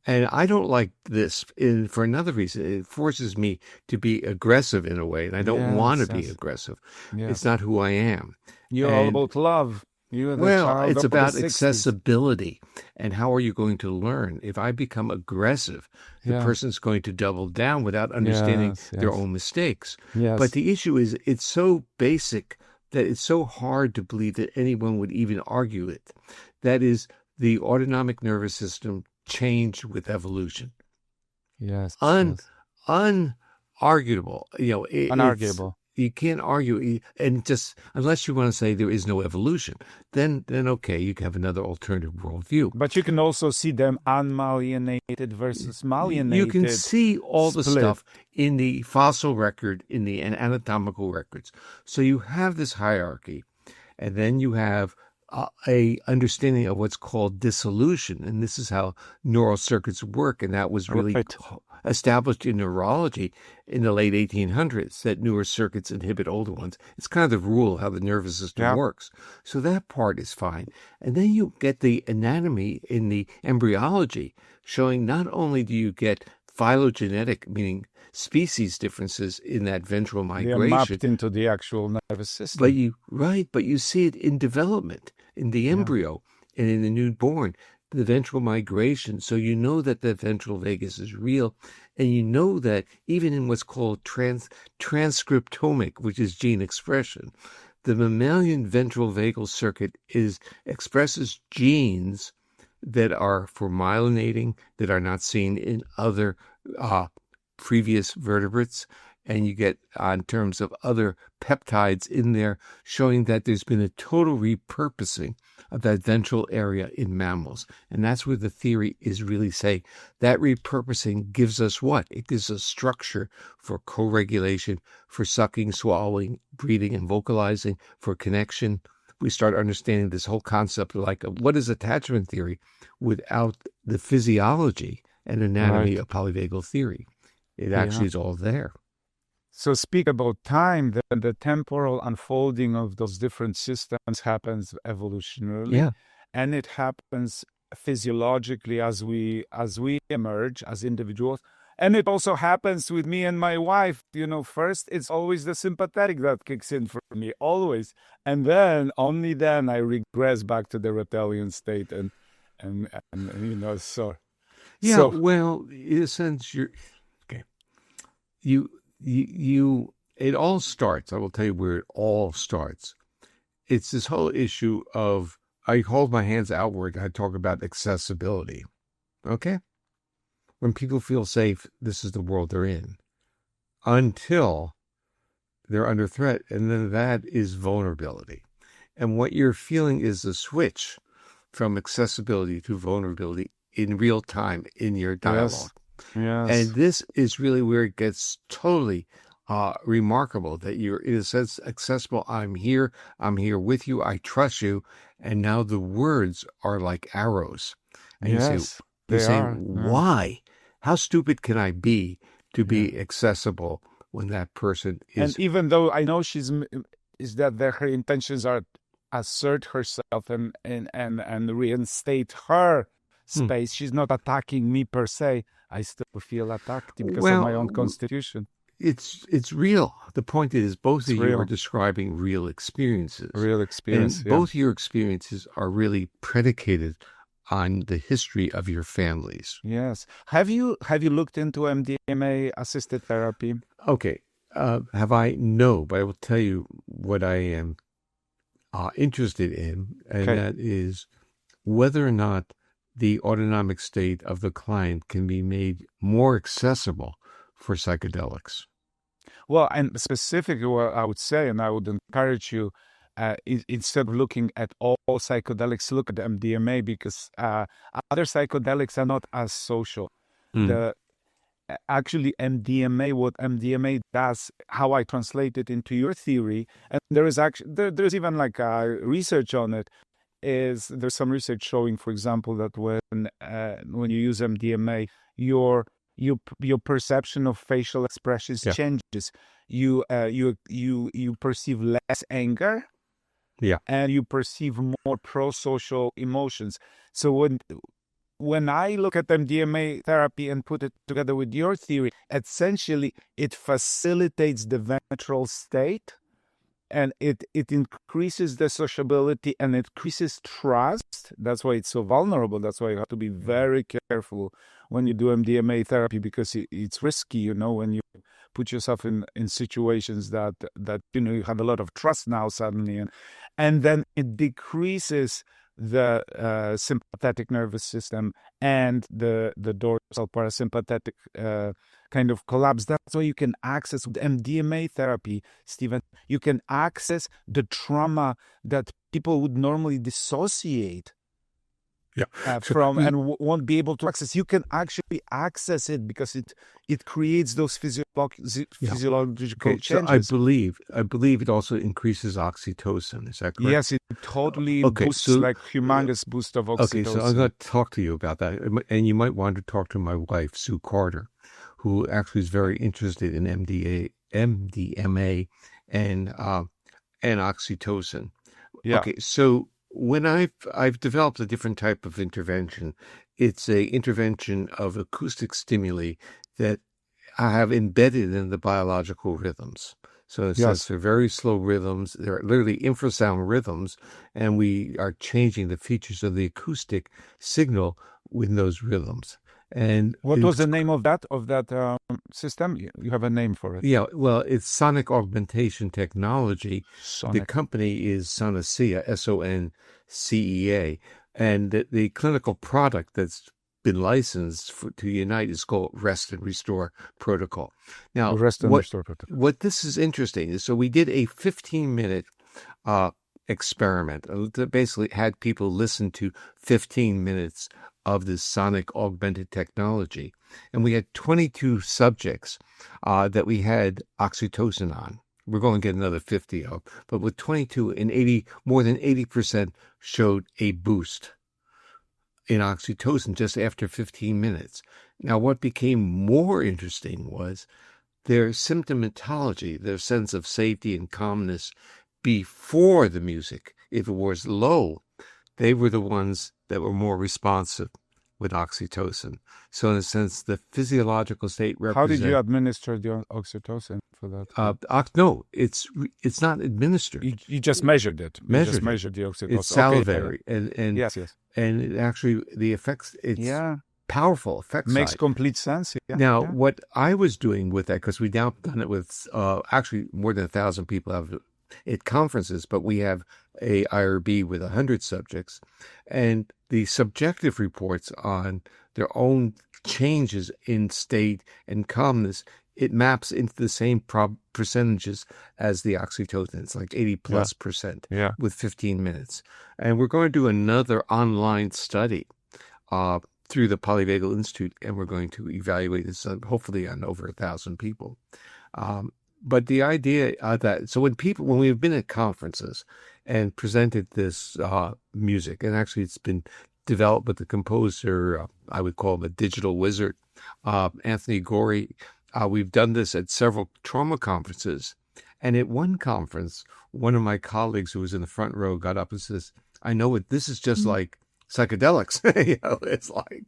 And I don't like this for another reason. It forces me to be aggressive in a way, and I don't want to be aggressive. It's not who I am. You're all about love. You're the Well, child it's of the about 60s. accessibility. And how are you going to learn? If I become aggressive, the person's going to double down without understanding their own mistakes. But the issue is it's so basic that it's so hard to believe that anyone would even argue it. That is, the autonomic nervous system changed with evolution. Unarguable. Unarguable. You can't argue, and just unless you want to say there is no evolution, then okay, you can have another alternative worldview. But you can also see them unmalleolated versus malleolated. You can see all the stuff in the fossil record, in the anatomical records. So you have this hierarchy, and then you have a understanding of what's called dissolution, and this is how neural circuits work, and that was really established in neurology in the late 1800s, that newer circuits inhibit older ones. It's kind of the rule how the nervous system works. So that part is fine. And then you get the anatomy in the embryology, showing not only do you get phylogenetic, meaning species differences in that ventral migration. They're mapped into the actual nervous system. But you see it in development, in the embryo and in the newborn, the ventral migration. So you know that the ventral vagus is real, and you know that even in what's called transcriptomic, which is gene expression, the mammalian ventral vagal circuit expresses genes that are for myelinating, that are not seen in other previous vertebrates, and you get in terms of other peptides in there, showing that there's been a total repurposing of that ventral area in mammals. And that's where the theory is really saying that repurposing gives us what? It gives us structure for co-regulation, for sucking, swallowing, breathing, and vocalizing, for connection. We start understanding this whole concept of what is attachment theory without the physiology and anatomy of polyvagal theory. It actually is all there. So speak about time, the temporal unfolding of those different systems happens evolutionarily, and it happens physiologically as we emerge as individuals. And it also happens with me and my wife. First, it's always the sympathetic that kicks in for me, always. And then, only then, I regress back to the reptilian state. And so... Yeah, so, well, in a sense, it all starts, I will tell you where it all starts. It's this whole issue of, I hold my hands outward, I talk about accessibility. Okay? When people feel safe, this is the world they're in. Until they're under threat, and then that is vulnerability. And what you're feeling is a switch from accessibility to vulnerability in real time in your dialogue. Yes. And this is really where it gets totally remarkable, that you're, in a sense, accessible. I'm here with you, I trust you. And now the words are like arrows. And you say, why? How stupid can I be to be accessible when that person is... And even though I know her intentions are assert herself and reinstate her space, she's not attacking me per se. I still feel attacked because of my own constitution. It's real. The point is, both of you are describing real experiences. And both your experiences are really predicated on the history of your families. Yes. Have you looked into MDMA-assisted therapy? Okay. Have I? No, but I will tell you what I am interested in, and that is whether or not the autonomic state of the client can be made more accessible for psychedelics. Well, and specifically what I would say, and I would encourage you, instead of looking at all psychedelics, look at MDMA, because other psychedelics are not as social. Actually, what MDMA does, how I translate it into your theory, and there's even research on it, there's some research showing, for example, that when you use MDMA, your perception of facial expressions changes. you perceive less anger, Yeah. and you perceive more pro-social emotions. So when I look at MDMA therapy and put it together with your theory, essentially it facilitates the ventral state, and it increases the sociability, and it increases trust. That's why it's so vulnerable. That's why you have to be very careful when you do MDMA therapy, because it's risky, when you put yourself in situations that you have a lot of trust now suddenly, and then it decreases the sympathetic nervous system and the dorsal parasympathetic kind of collapse. That's why you can access with MDMA therapy, Stephen. You can access the trauma that people would normally dissociate from and won't be able to access. You can actually access it because it creates those physiological changes. So I believe it also increases oxytocin. Is that correct? Yes, it totally boosts, like humongous boost of oxytocin. Okay, so I'm going to talk to you about that, and you might want to talk to my wife, Sue Carter, who actually is very interested in MDMA and oxytocin. Yeah. Okay, so when I've developed a different type of intervention, it's a intervention of acoustic stimuli that I have embedded in the biological rhythms. So in a sense, they're very slow rhythms. They're literally infrasound rhythms, and we are changing the features of the acoustic signal with those rhythms. And what was the name of that system? You have a name for it? Yeah, well, it's sonic augmentation technology. The company is Sonacea, SONCEA, and the clinical product that's been licensed to Unite is called Rest and Restore Protocol. Now, what this is interesting is, so we did a 15-minute experiment. Basically had people listen to 15 minutes of this sonic augmented technology. And we had 22 subjects that we had oxytocin on. We're going to get another 50 of, but with 22 and more than 80% showed a boost in oxytocin just after 15 minutes. Now, what became more interesting was their symptomatology, their sense of safety and calmness before the music. If it was low, they were the ones that were more responsive with oxytocin. So in a sense, the physiological state represents... How did you administer the oxytocin for that? No, it's not administered. You just measured it. Measured the oxytocin. It's salivary. And yes. And it actually, the effects, it's powerful effects. Makes complete sense. Now, what I was doing with that, because we've now done it with actually more than 1,000 people have at conferences, but we have a IRB with 100 subjects, and the subjective reports on their own changes in state and calmness, it maps into the same percentages as the oxytocin. It's like 80+% with 15 minutes. And we're going to do another online study through the Polyvagal Institute, and we're going to evaluate this hopefully on over 1,000 people. But the idea that, so when we've been at conferences and presented this music, and actually it's been developed with the composer, I would call him a digital wizard, Anthony Gorey. We've done this at several trauma conferences. And at one conference, one of my colleagues who was in the front row got up and says, I know this is just like psychedelics. It's like,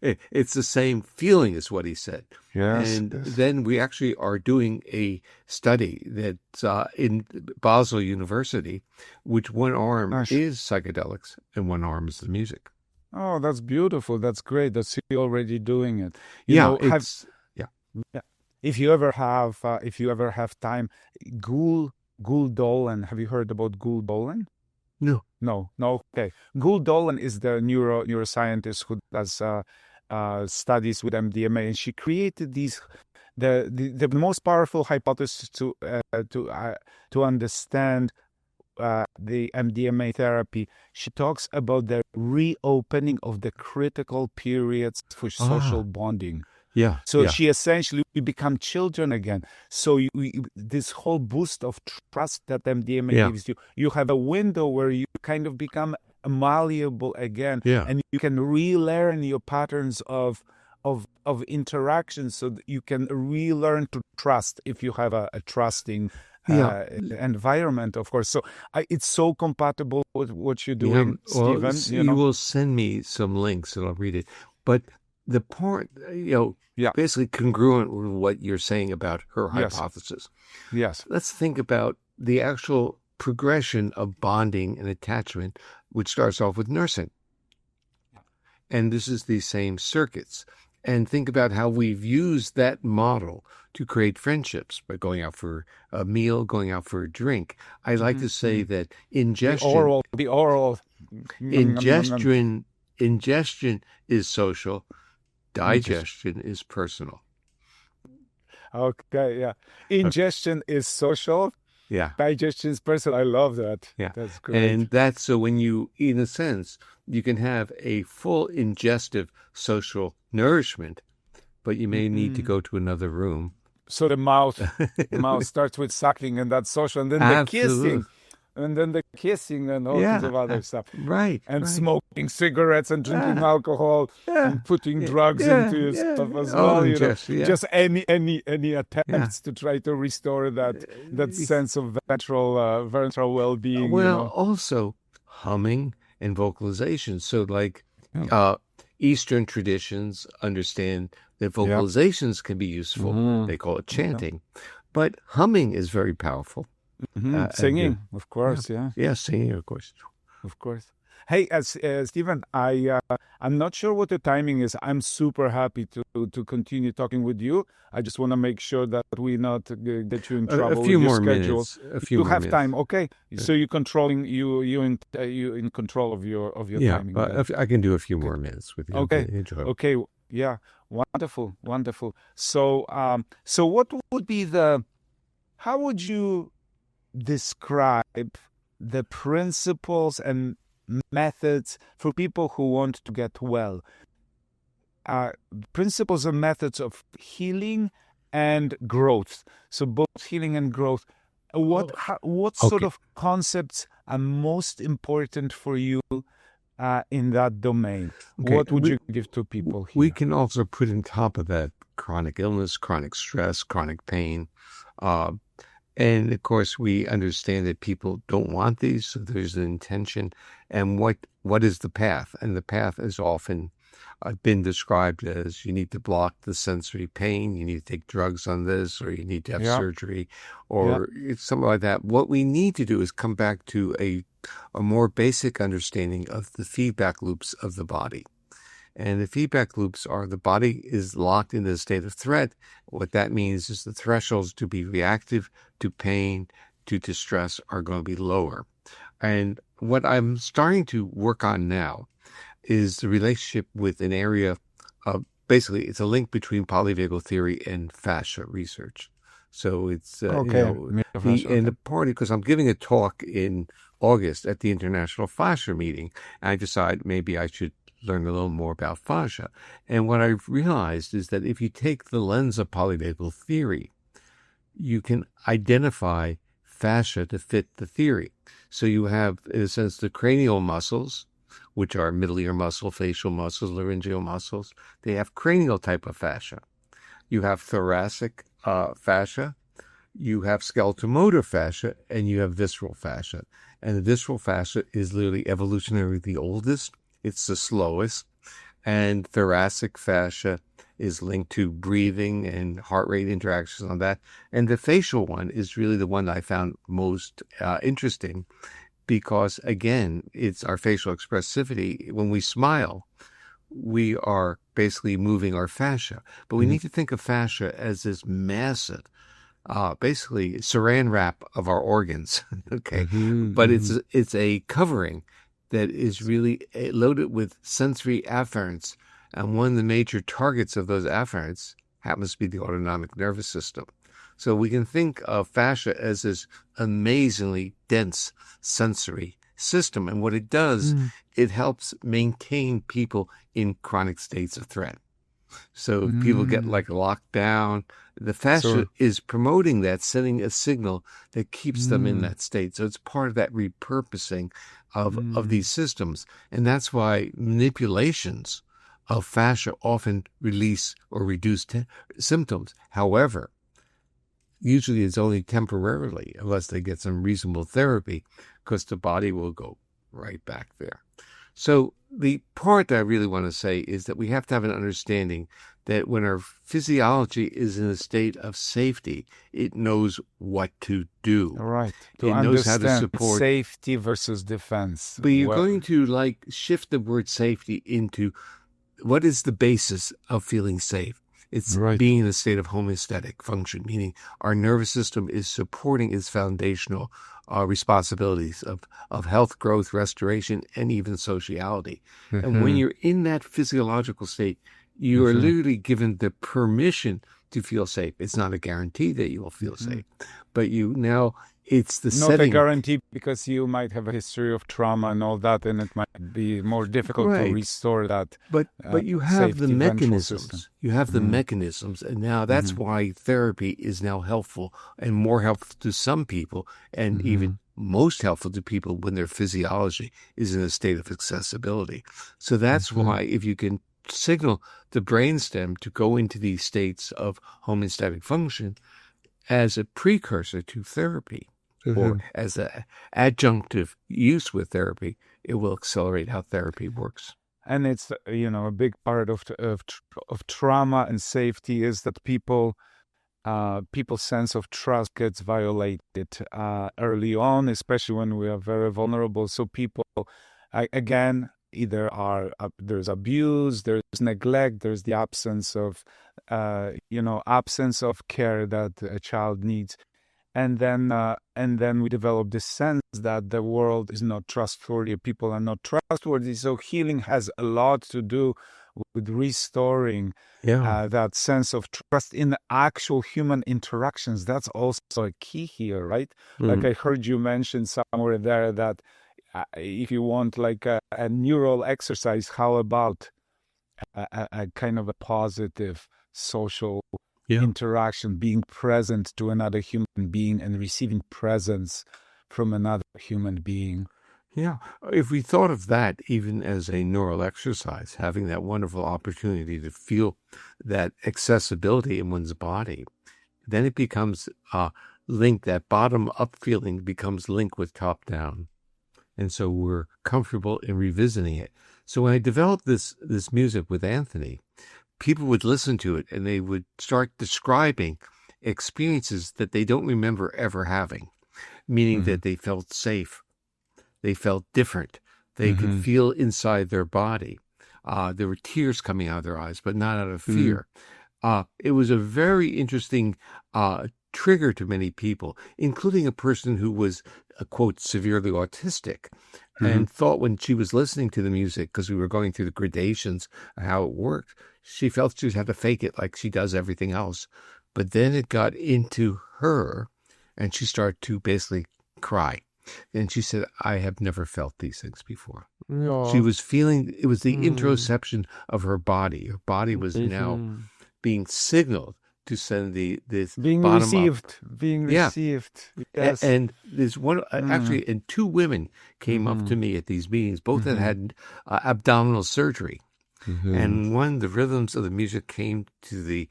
it's the same feeling is what he said. Then we actually are doing a study that's in Basel University, which one arm is psychedelics and one arm is the music. Oh, that's beautiful. That's great. That's you already doing it. If you ever have time, Gul Dolan. Have you heard about Gul Dolan? No. Okay. Gul Dolan is the neuroscientist who does studies with MDMA, and she created the most powerful hypothesis to understand the MDMA therapy. She talks about the reopening of the critical periods for social bonding. She essentially, we become children again. So this whole boost of trust that MDMA gives you have a window where you kind of become malleable again, and you can relearn your patterns of of interaction so that you can relearn to trust if you have a trusting Yeah. environment, of course. So it's so compatible with what you're Yeah. doing, Well, Stephen, you will send me some links and I'll read it. But the part, Yeah. basically congruent with what you're saying about her Yes. hypothesis. Yes. Let's think about the actual progression of bonding and attachment, which starts off with nursing. And this is the same circuits. And think about how we've used that model to create friendships by going out for a meal, going out for a drink. I like to say that ingestion, The oral. ingestion is social, digestion is personal. Okay, yeah. Ingestion is social. Yeah. Digestion is personal. I love that. Yeah. That's great. And that's so when you, in a sense, you can have a full ingestive social nourishment, but you may need to go to another room. So the mouth starts with sucking, and that's social, and then the kissing, and all kinds of other stuff. Right. And smoking cigarettes and drinking alcohol and putting drugs into your stuff as well. Just any attempts to try to restore that sense of ventral well-being. Well, also humming and vocalization. So like Eastern traditions understand that vocalizations can be useful. They call it chanting. But humming is very powerful. Singing, of course, Yeah, singing, of course. Of course. Hey, Stephen, I'm not sure what the timing is. I'm super happy to continue talking with you. I just want to make sure that we not get you in trouble A few with more your schedule. minutes. A few more have minutes. time, okay? So you're controlling you in control of your timing. But I can do a few more minutes with you. Okay. Enjoy. Okay. Yeah. Wonderful. So what would be how would you describe the principles and methods for people who want to get well? Principles and methods of healing and growth. So both healing and growth. What sort of concepts are most important for you in that domain? Okay. What would you give to people here? We can also put on top of that chronic illness, chronic stress, chronic pain. And of course, we understand that people don't want these, so there's an intention. And what is the path? And the path is often been described as you need to block the sensory pain, you need to take drugs on this, or you need to have surgery, or it's something like that. What we need to do is come back to a more basic understanding of the feedback loops of the body. And the feedback loops are the body is locked in a state of threat. What that means is the thresholds to be reactive to pain, to distress are going to be lower. And what I'm starting to work on now is the relationship with an area of, basically, it's a link between polyvagal theory and fascia research. So it's, and the party, because I'm giving a talk in August at the International Fascia meeting, and I decide maybe I should learn a little more about fascia. And what I've realized is that if you take the lens of polyvagal theory, you can identify fascia to fit the theory. So you have, in a sense, the cranial muscles, which are middle ear muscle, facial muscles, laryngeal muscles. They have cranial type of fascia. You have thoracic fascia. You have skeletal motor fascia, and you have visceral fascia. And the visceral fascia is literally evolutionarily the oldest. It's the slowest, and thoracic fascia is linked to breathing and heart rate interactions on that. And the facial one is really the one I found most interesting because, again, it's our facial expressivity. When we smile, we are basically moving our fascia. But we need to think of fascia as this massive, basically saran wrap of our organs, okay? But it's a covering that is really loaded with sensory afferents. And one of the major targets of those afferents happens to be the autonomic nervous system. So we can think of fascia as this amazingly dense sensory system. And what it does, it helps maintain people in chronic states of threat. So people get like locked down. The fascia is promoting that, sending a signal that keeps them in that state. So it's part of that repurposing of these systems. And that's why manipulations of fascia often release or reduce symptoms. However, usually it's only temporarily, unless they get some reasonable therapy, because the body will go right back there. So the part that I really want to say is that we have to have an understanding that when our physiology is in a state of safety, it knows what to do. Right. To It knows how to understand support safety versus defense. But you're going to shift the word safety into what is the basis of feeling safe? It's Right. being in a state of homeostatic function, meaning our nervous system is supporting its foundational responsibilities of health, growth, restoration, and even sociality. And when you're in that physiological state, you are literally given the permission to feel safe. It's not a guarantee that you will feel safe, but it's the Not setting. a guarantee, because you might have a history of trauma and all that, and it might be more difficult to restore that. But you have the safety ventral mechanisms. system. You have the mechanisms, and now that's why therapy is now helpful, and more helpful to some people, and even most helpful to people when their physiology is in a state of accessibility. So that's why if you can signal the brainstem to go into these states of homeostatic function as a precursor to therapy, or as an adjunctive use with therapy, it will accelerate how therapy works. And it's, a big part of trauma and safety is that people's sense of trust gets violated early on, especially when we are very vulnerable. So people, again, either there's abuse, there's neglect, there's the absence of care that a child needs. And then we develop this sense that the world is not trustworthy, people are not trustworthy. So healing has a lot to do with restoring that sense of trust in the actual human interactions. That's also a key here, right? Like I heard you mention somewhere there that if you want like a neural exercise, how about a kind of a positive social interaction, being present to another human being and receiving presence from another human being. Yeah. If we thought of that even as a neural exercise, having that wonderful opportunity to feel that accessibility in one's body, then it becomes linked, that bottom-up feeling becomes linked with top-down. And so we're comfortable in revisiting it. So when I developed this music with Anthony, people would listen to it and they would start describing experiences that they don't remember ever having, meaning that they felt safe, they felt different, they could feel inside their body. There were tears coming out of their eyes, but not out of fear. It was a very interesting trigger to many people, including a person who was, quote, severely autistic, and thought when she was listening to the music, because we were going through the gradations of how it worked, she felt she had to fake it like she does everything else. But then it got into her, and she started to basically cry. And she said, I have never felt these things before. No. She was feeling, it was the interoception of her body. Her body was now being signaled to send this being bottom received, up. being received. Yes. And there's one, actually, and two women came up to me at these meetings, both that had abdominal surgery. And one, the rhythms of the music came to the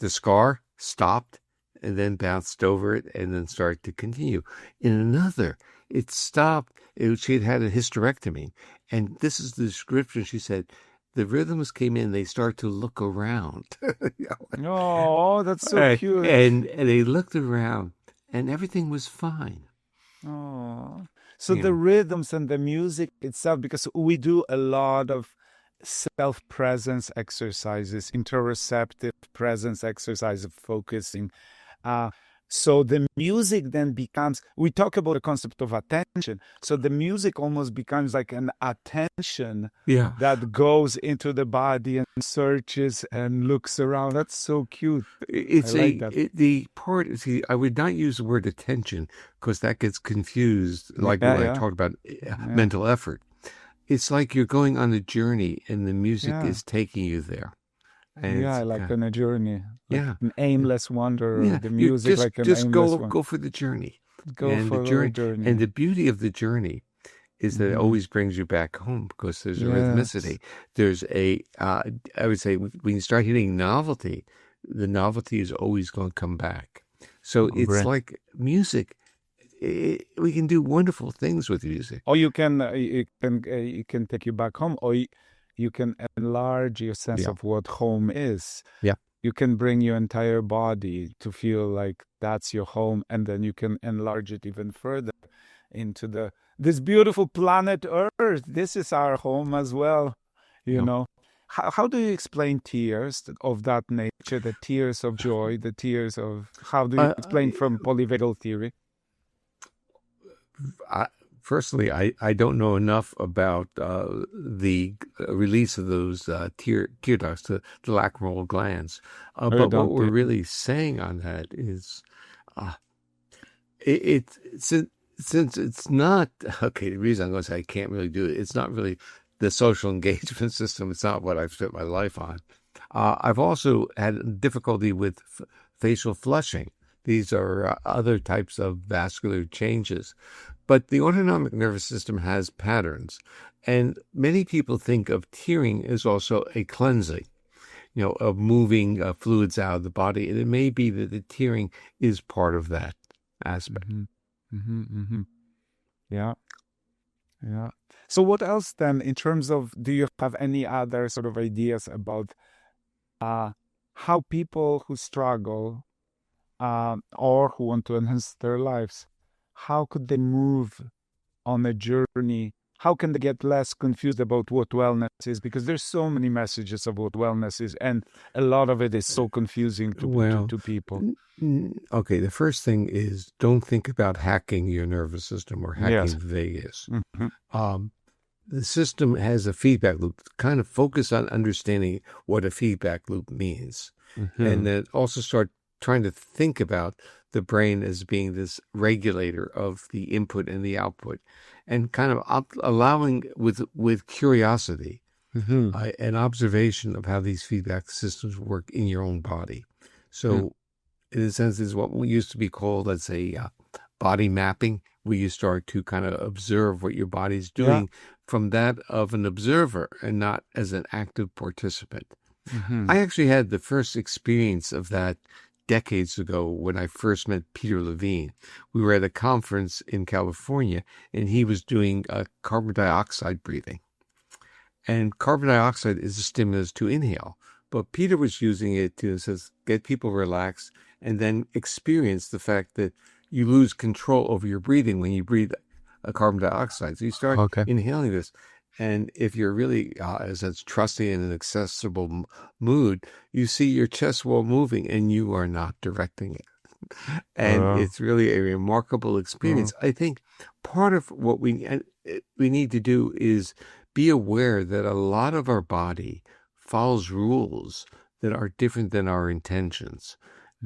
scar, stopped, and then bounced over it, and then started to continue. In another, it stopped. She had a hysterectomy. And this is the description. She said, the rhythms came in, they start to look around. Oh, that's so cute. And they looked around, and everything was fine. Oh, so the rhythms and the music itself, because we do a lot of self-presence exercises, interoceptive presence exercise of focusing. So the music then becomes, we talk about the concept of attention. So the music almost becomes like an attention that goes into the body and searches and looks around. That's so cute. It's that. I would not use the word attention because that gets confused, like when I talk about mental effort. It's like you're going on a journey and the music is taking you there. And like on a journey. Like yeah. An aimless wander. Yeah. The music just, like an just aimless go for the journey. Go for the journey. And the beauty of the journey is that it always brings you back home because there's a rhythmicity. Yes. There's I would say when you start hitting novelty, the novelty is always going to come back. So it's Great. like music. We can do wonderful things with music. Or you can take you back home, or you can enlarge your sense Yeah. of what home is. Yeah. You can bring your entire body to feel like that's your home, and then you can enlarge it even further into this beautiful planet Earth. This is our home as well, you Yeah. know. How do you explain tears of that nature, the tears of joy, the tears of, how do you explain from polyvagal theory? Personally, I don't know enough about the release of those tear ducts, the lacrimal glands. Or you But what don't we're do- really saying on that is, since it's not okay. The reason I'm going to say I can't really do it, it's not really the social engagement system. It's not what I've spent my life on. I've also had difficulty with facial flushing. These are other types of vascular changes. But the autonomic nervous system has patterns. And many people think of tearing as also a cleansing, of moving fluids out of the body. And it may be that the tearing is part of that aspect. Yeah. Yeah. So what else then, in terms of, do you have any other sort of ideas about how people who struggle or who want to enhance their lives, how could they move on a journey? How can they get less confused about what wellness is? Because there's so many messages of what wellness is, and a lot of it is so confusing to people. Okay, the first thing is don't think about hacking your nervous system or hacking the vagus. The system has a feedback loop. Kind of focus on understanding what a feedback loop means. And then also start trying to think about the brain as being this regulator of the input and the output, and kind of allowing with curiosity an observation of how these feedback systems work in your own body. So in a sense, is what used to be called, let's say, body mapping, where you start to kind of observe what your body's doing from that of an observer and not as an active participant. I actually had the first experience of that decades ago when I first met Peter Levine. We were at a conference in California, and he was doing carbon dioxide breathing. And carbon dioxide is a stimulus to inhale. But Peter was using it to get people relaxed and then experience the fact that you lose control over your breathing when you breathe a carbon dioxide. So you start inhaling this. And if you're really, as it's trusty in an accessible mood, you see your chest wall moving and you are not directing it. And it's really a remarkable experience. I think part of what we need to do is be aware that a lot of our body follows rules that are different than our intentions.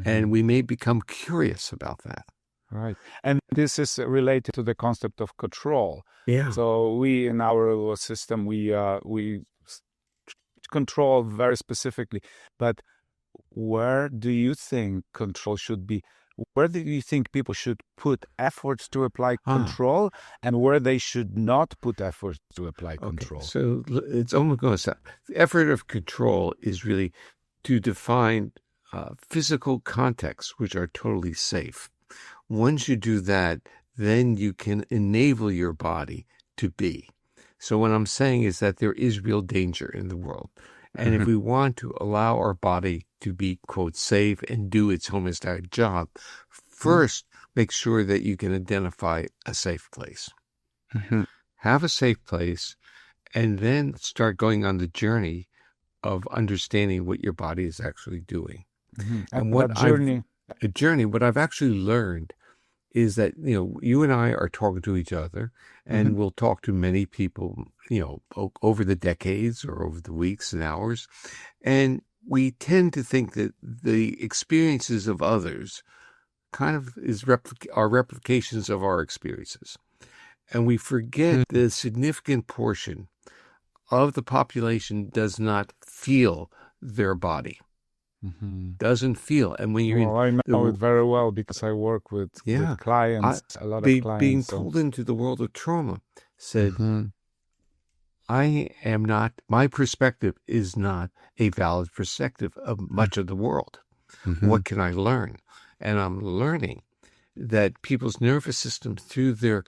And we may become curious about that. Right. And this is related to the concept of control. Yeah. So we, in our system, we control very specifically. But where do you think control should be? Where do you think people should put efforts to apply control, and where they should not put efforts to apply control? So it's almost going to sound, the effort of control is really to define physical contexts which are totally safe. Once you do that, then you can enable your body to be. So what I'm saying is that there is real danger in the world. And if we want to allow our body to be, quote, safe and do its homeostatic job, first make sure that you can identify a safe place. Have a safe place, and then start going on the journey of understanding what your body is actually doing. And what what I've actually learned is that, you and I are talking to each other, and we'll talk to many people, over the decades or over the weeks and hours. And we tend to think that the experiences of others kind of are replications of our experiences. And we forget the significant portion of the population does not feel their body. Doesn't feel. And when you're I know it very well because I work with clients, a lot of clients. Being pulled into the world of trauma, said, my perspective is not a valid perspective of much of the world. What can I learn? And I'm learning that people's nervous system, through their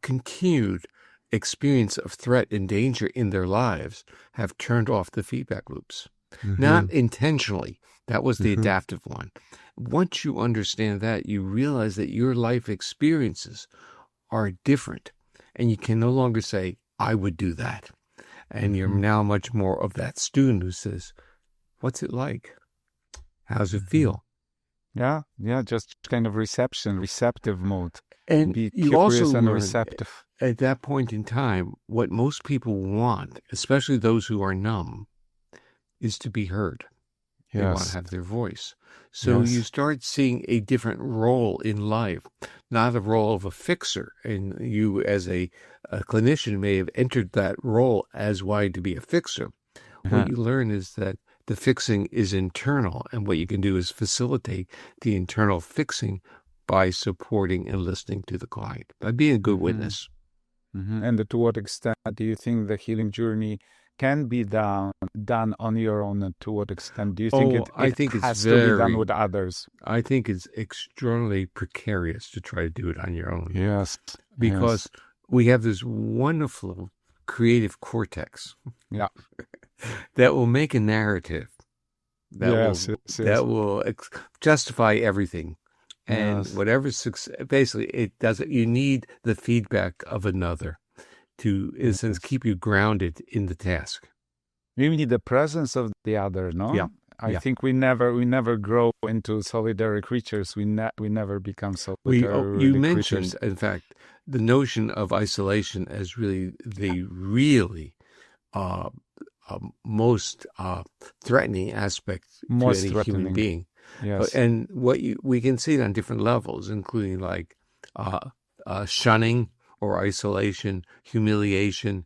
continued experience of threat and danger in their lives, have turned off the feedback loops. Not intentionally. That was the adaptive one. Once you understand that, you realize that your life experiences are different. And you can no longer say, I would do that. And you're now much more of that student who says, what's it like? How's it feel? Yeah, just kind of receptive mode. And Be you curious also and learn receptive. at that point in time, what most people want, especially those who are numb, is to be heard. They want to have their voice. So you start seeing a different role in life, not a role of a fixer. And you, as a clinician, may have entered that role as wanting to be a fixer. What you learn is that the fixing is internal, and what you can do is facilitate the internal fixing by supporting and listening to the client, by being a good witness. And to what extent do you think the healing journey can be done on your own, and to what extent do you think I think it it's has to be done with others? I think it's extraordinarily precarious to try to do it on your own. Yes. Because we have this wonderful creative cortex that will make a narrative that will justify everything. And whatever success, basically, it doesn't. You need the feedback of another to, in a sense, keep you grounded in the task. We need the presence of the other, no? Yeah. I think we never grow into solitary creatures. We never become solitary You creatures. mentioned, in fact, the notion of isolation as really the most threatening aspect to any human being. Yes. And we can see it on different levels, including like shunning or isolation, humiliation,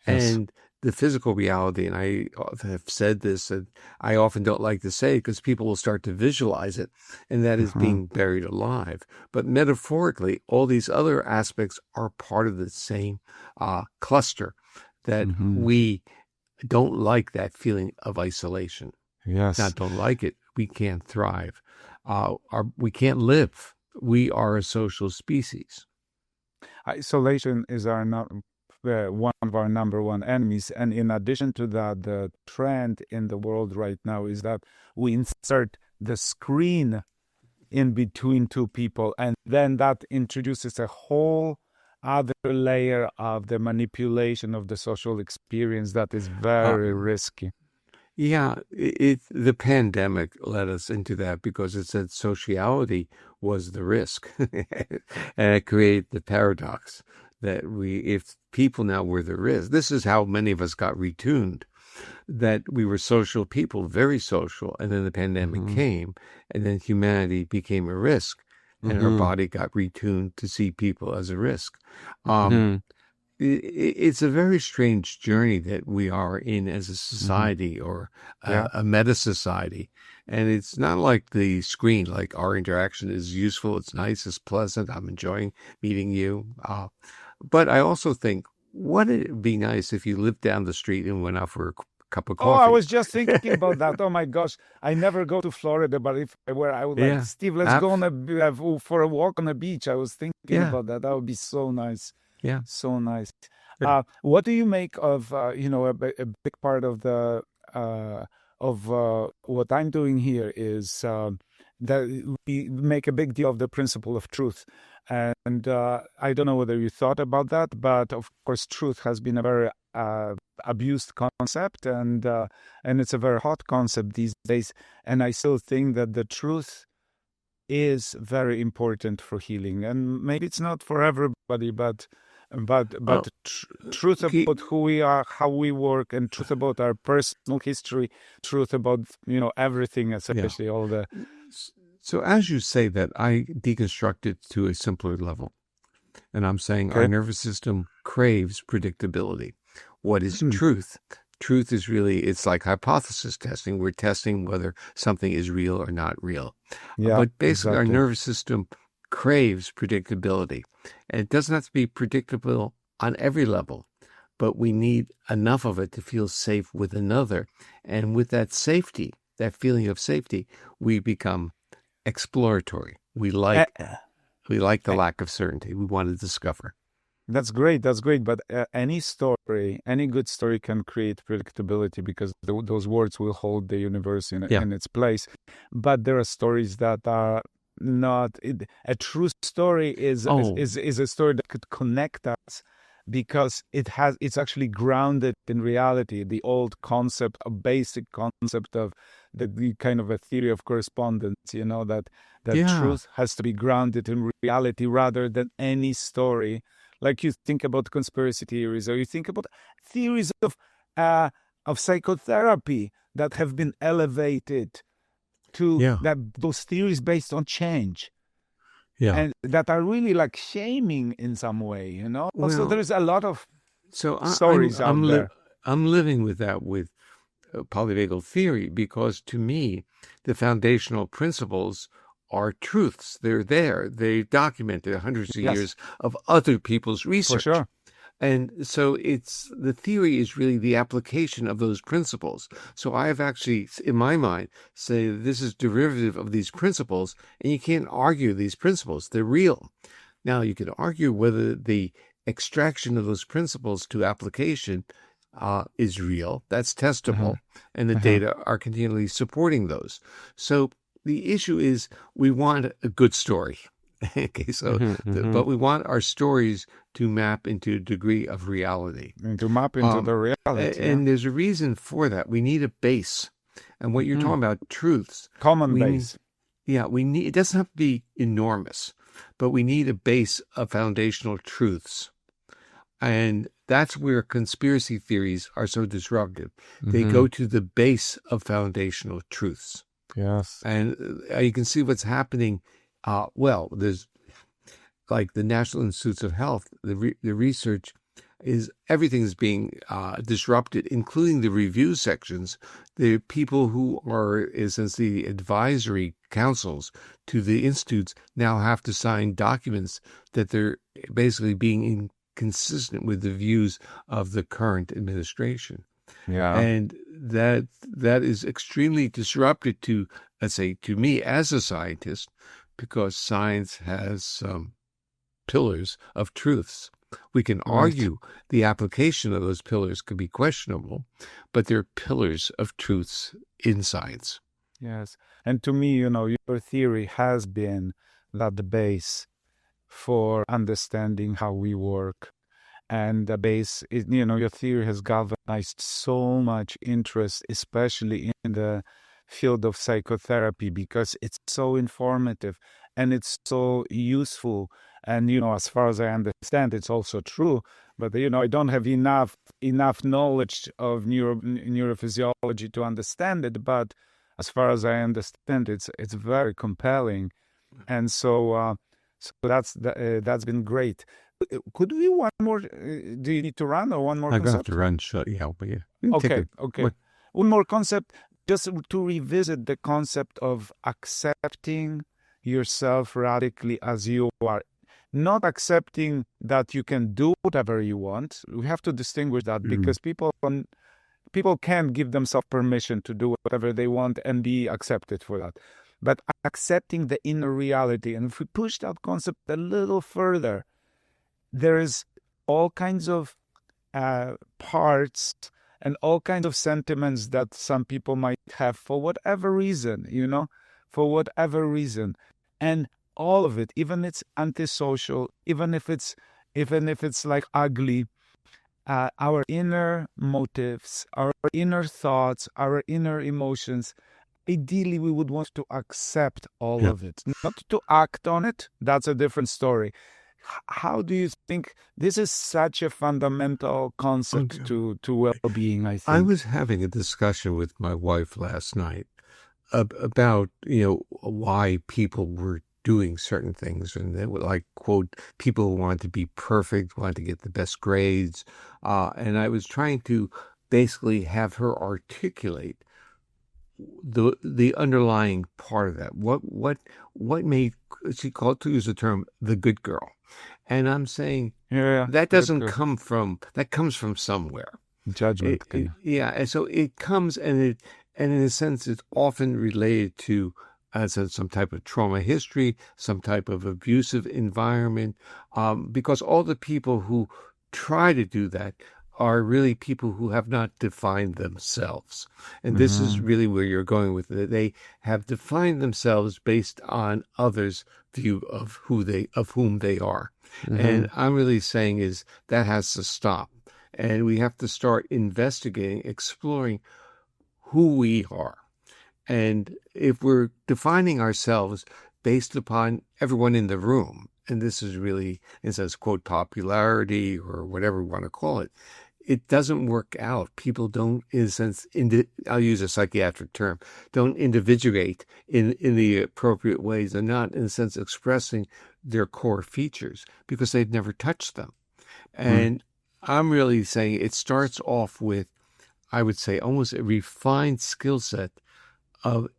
and the physical reality. And I have said this, and I often don't like to say it because people will start to visualize it, and that is being buried alive. But metaphorically, all these other aspects are part of the same cluster that we don't like that feeling of isolation. Yes. Not don't like it. We can't thrive. We can't live. We are a social species. Isolation is one of our number one enemies. And in addition to that, the trend in the world right now is that we insert the screen in between two people. And then that introduces a whole other layer of the manipulation of the social experience that is very risky. Yeah, the pandemic led us into that because it said sociality was the risk. And it created the paradox that if people now were the risk, this is how many of us got retuned, that we were social people, very social, and then the pandemic came, and then humanity became a risk, and our body got retuned to see people as a risk. It's a very strange journey that we are in as a society or a meta society. And it's not like the screen, like our interaction is useful, it's nice, it's pleasant, I'm enjoying meeting you. But I also think, wouldn't it be nice if you lived down the street and went out for a cup of coffee? Oh, I was just thinking about that. Oh my gosh, I never go to Florida, but if I were, I would like, Steve, let's go for a walk on the beach. I was thinking about that. That would be so nice. Yeah. So nice. What do you make of, a big part of the, what I'm doing here is that we make a big deal of the principle of truth. And I don't know whether you thought about that, but of course, truth has been a very abused concept, and it's a very hot concept these days. And I still think that the truth is very important for healing. And maybe it's not for everybody, but truth about who we are, how we work, and truth about our personal history, truth about everything, especially all the. So as you say that, I deconstruct it to a simpler level, and I'm saying our nervous system craves predictability. What is truth? Truth is really, it's like hypothesis testing. We're testing whether something is real or not real. Yeah, but basically, our nervous system craves predictability. And it doesn't have to be predictable on every level, but we need enough of it to feel safe with another. And with that safety, that feeling of safety, we become exploratory. We Uh, like the uh, lack of certainty. We want to discover. That's great. That's great. But any story, any good story can create predictability because those words will hold the universe Yeah. in its place. But there are stories that are not. A true story Oh, is a story that could connect us because it's actually grounded in reality. The old concept, a basic concept of the kind of a theory of correspondence. That yeah. truth has to be grounded in reality rather than any story, like you think about conspiracy theories, or you think about theories of psychotherapy that have been elevated to Yeah. that those theories based on change Yeah. and that are really like shaming in some way. So Well, there's a lot of so stories out there. I'm living with that with polyvagal theory, because to me, the foundational principles are truths. They're there. They documented hundreds of Yes, years of other people's for research. sure. And so the theory is really the application of those principles. So I have actually, in my mind, say this is derivative of these principles, and you can't argue these principles. They're real. Now, you can argue whether the extraction of those principles to application is real. That's Uh-huh. testable, and the Uh-huh. data are continually supporting those. So the issue is we want a good story. Okay, so Mm-hmm. but we want our stories to map into a degree of reality. And to map into the reality, yeah. And there's a reason for that. We need a base. And what you're Mm-hmm. talking about, truths, Common we need, base. we need, it doesn't have to be enormous, but we need a base of foundational truths. And that's where conspiracy theories are so disruptive. They Mm-hmm. go to the base of foundational truths. Yes. And you can see what's happening. There's like the National Institutes of Health, the research is everything's being disrupted, including the review sections. The people who are, since the advisory councils to the institutes now have to sign documents that they're basically being inconsistent with the views of the current administration. Yeah. And that is extremely disruptive to, let's say, to me as a scientist, because science has some pillars of truths. We can Right. argue the application of those pillars could be questionable, but they're pillars of truths in science. Yes. And to me, your theory has been that the base for understanding how we work. And the base is, your theory has galvanized so much interest, especially in the field of psychotherapy, because it's so informative and it's so useful. And, as far as I understand, it's also true. But, I don't have enough knowledge of neurophysiology to understand it. But as far as I understand, it's very compelling. And so that's been great. Could we one more? Do you need to run or one more I'm going to have concept? to run shut. Yeah, but yeah. You can take Okay, a- okay. what- One more concept, just to revisit the concept of accepting yourself radically as you are. Not accepting that you can do whatever you want. We have to distinguish that because people can give themselves permission to do whatever they want and be accepted for that. But accepting the inner reality, and if we push that concept a little further, there's all kinds of parts and all kinds of sentiments that some people might have for whatever reason, for whatever reason. And all of it, even if it's antisocial, even if it's like ugly, our inner motives, our inner thoughts, our inner emotions, ideally we would want to accept all Yeah. of it, not to act on it. That's a different story. How do you think this is such a fundamental concept to well-being? I I think. was having a discussion with my wife last night about, why people were doing certain things. And they were like, quote, people wanted to be perfect, wanted to get the best grades. And I was trying to basically have her articulate the underlying part of that. What made, she called, to use the term, the good girl. And I'm saying Yeah, that good, doesn't good. that comes from somewhere. Judgment, kind of. Yeah, and so it comes, and in a sense, it's often related to some type of trauma history, some type of abusive environment, because all the people who try to do that are really people who have not defined themselves, and this is Mm-hmm. really where you're going with it. They have defined themselves based on others' view of whom they are, and I'm really saying is that has to stop. And we have to start investigating, exploring who we are. And if we're defining ourselves based upon everyone in the room, and this is really, it says, quote, popularity or whatever we want to call it, it doesn't work out. People don't, in a sense, I'll use a psychiatric term, don't individuate in the appropriate ways. They're not, in a sense, expressing their core features because they've never touched them. And I'm really saying it starts off with, I would say, almost a refined skill set of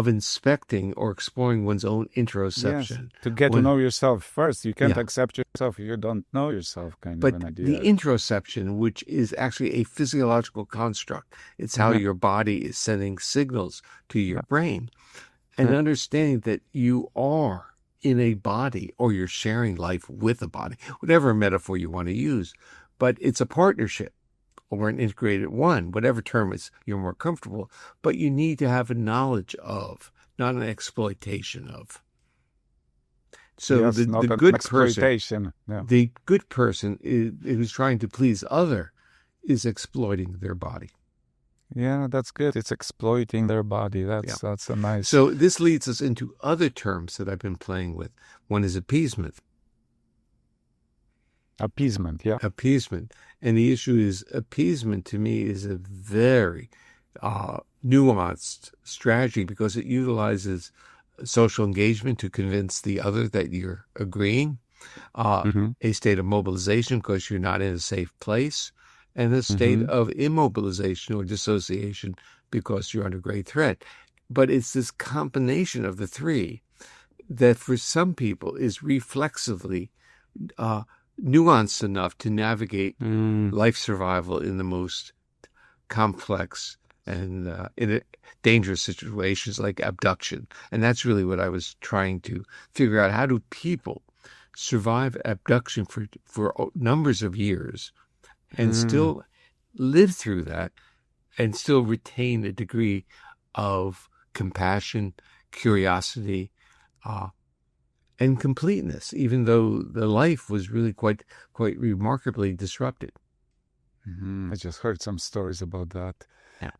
inspecting or exploring one's own Yes, interoception. to get to When, know yourself first. You can't yeah, accept yourself if you don't know yourself, kind of but an the idea. interoception, which is actually a physiological construct, it's how Yeah, your body is sending signals to your yeah, brain, and understanding that you are in a body or you're sharing life with a body, whatever metaphor you want to use, but it's a partnership or an integrated one, whatever term is you're more comfortable, but you need to have a knowledge of, not an exploitation of. So yes, the not an good person, exploitation. Yeah, who's trying to please other is exploiting their body. yeah, that's good. It's exploiting their body. Yeah. That's a nice So this leads us into other terms that I've been playing with. One is appeasement. appeasement. Yeah. Appeasement. And the issue is appeasement to me is a very nuanced strategy because it utilizes social engagement to convince the other that you're agreeing, Mm-hmm. a state of mobilization because you're not in a safe place, and a state Mm-hmm. of immobilization or dissociation because you're under great threat. But it's this combination of the three that for some people is reflexively nuanced enough to navigate life survival in the most complex and in dangerous situations like abduction. And that's really what I was trying to figure out. How do people survive abduction for numbers of years and still live through that and still retain a degree of compassion, curiosity, and completeness, even though the life was really quite remarkably disrupted. I just heard some stories about that. Yeah.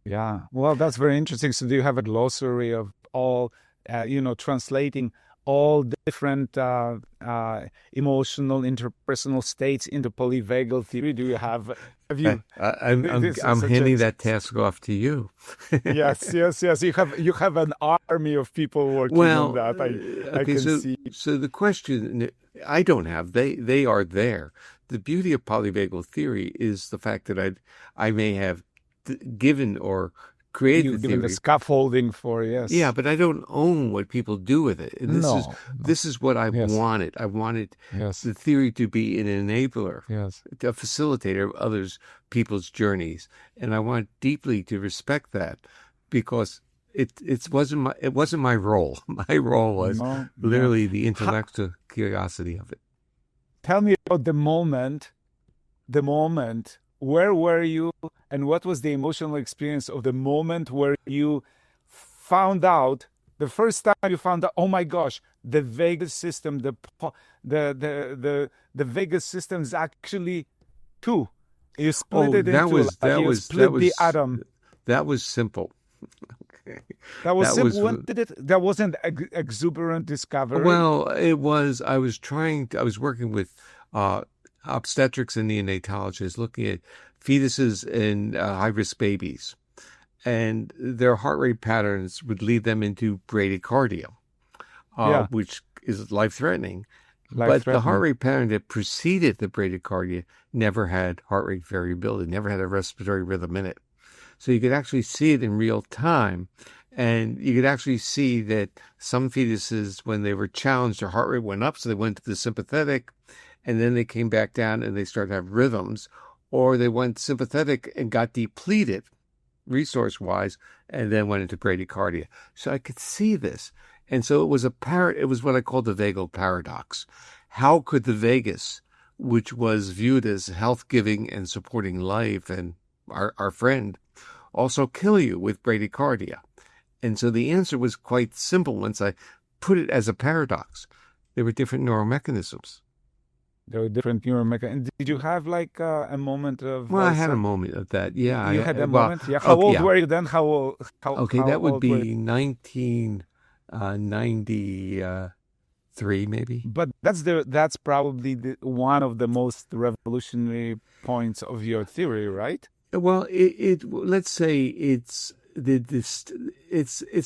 Yeah. Well, that's very interesting. So, do you have a glossary of all, translating all different emotional, interpersonal states into polyvagal theory? Do you have you? I'm handing that task off to you. Yes, yes, yes. You have an army of people working on that. I Okay, can see. so the question I don't have, they are there. The beauty of polyvagal theory is the fact that I may have given or created You've the given the theory. scaffolding for, yes. Yeah, but I don't own what people do with it. And No. this is what I Yes. wanted. I wanted Yes. the theory to be an enabler, Yes. a facilitator of others people's journeys, and I want deeply to respect that because it wasn't my role. My role was No. literally the intellectual curiosity of it. Tell me about the moment. Where were you, and what was the emotional experience of the moment where you found out the first time you found out? Oh my gosh, the vagus system, the vagus system is actually two. You split it into like you split the atom. That was simple. Okay. That was That simple. was When did it? That wasn't exuberant discovery. well, it was. I was working with obstetrics and neonatologists, looking at fetuses and high-risk babies, and their heart rate patterns would lead them into bradycardia, Yeah, which is life-threatening. But the heart life-threatening. rate pattern that preceded the bradycardia never had heart rate variability, never had a respiratory rhythm in it. So you could actually see it in real time. And you could actually see that some fetuses, when they were challenged, their heart rate went up, so they went to the sympathetic, and then they came back down and they started to have rhythms, or they went sympathetic and got depleted resource-wise, and then went into bradycardia. So I could see this. And so it was it was what I call the vagal paradox. How could the vagus, which was viewed as health-giving and supporting life and our friend, also kill you with bradycardia? And so the answer was quite simple once I put it as a paradox. There were different neuromechanisms. There were different neuromechanisms. Did you have like a moment of... Well, I had a moment of that, yeah. You had a moment? Yeah. How old were you then? How Okay, that would be 1993, maybe. But that's probably one of the most revolutionary points of your theory, right? Well, let's say it's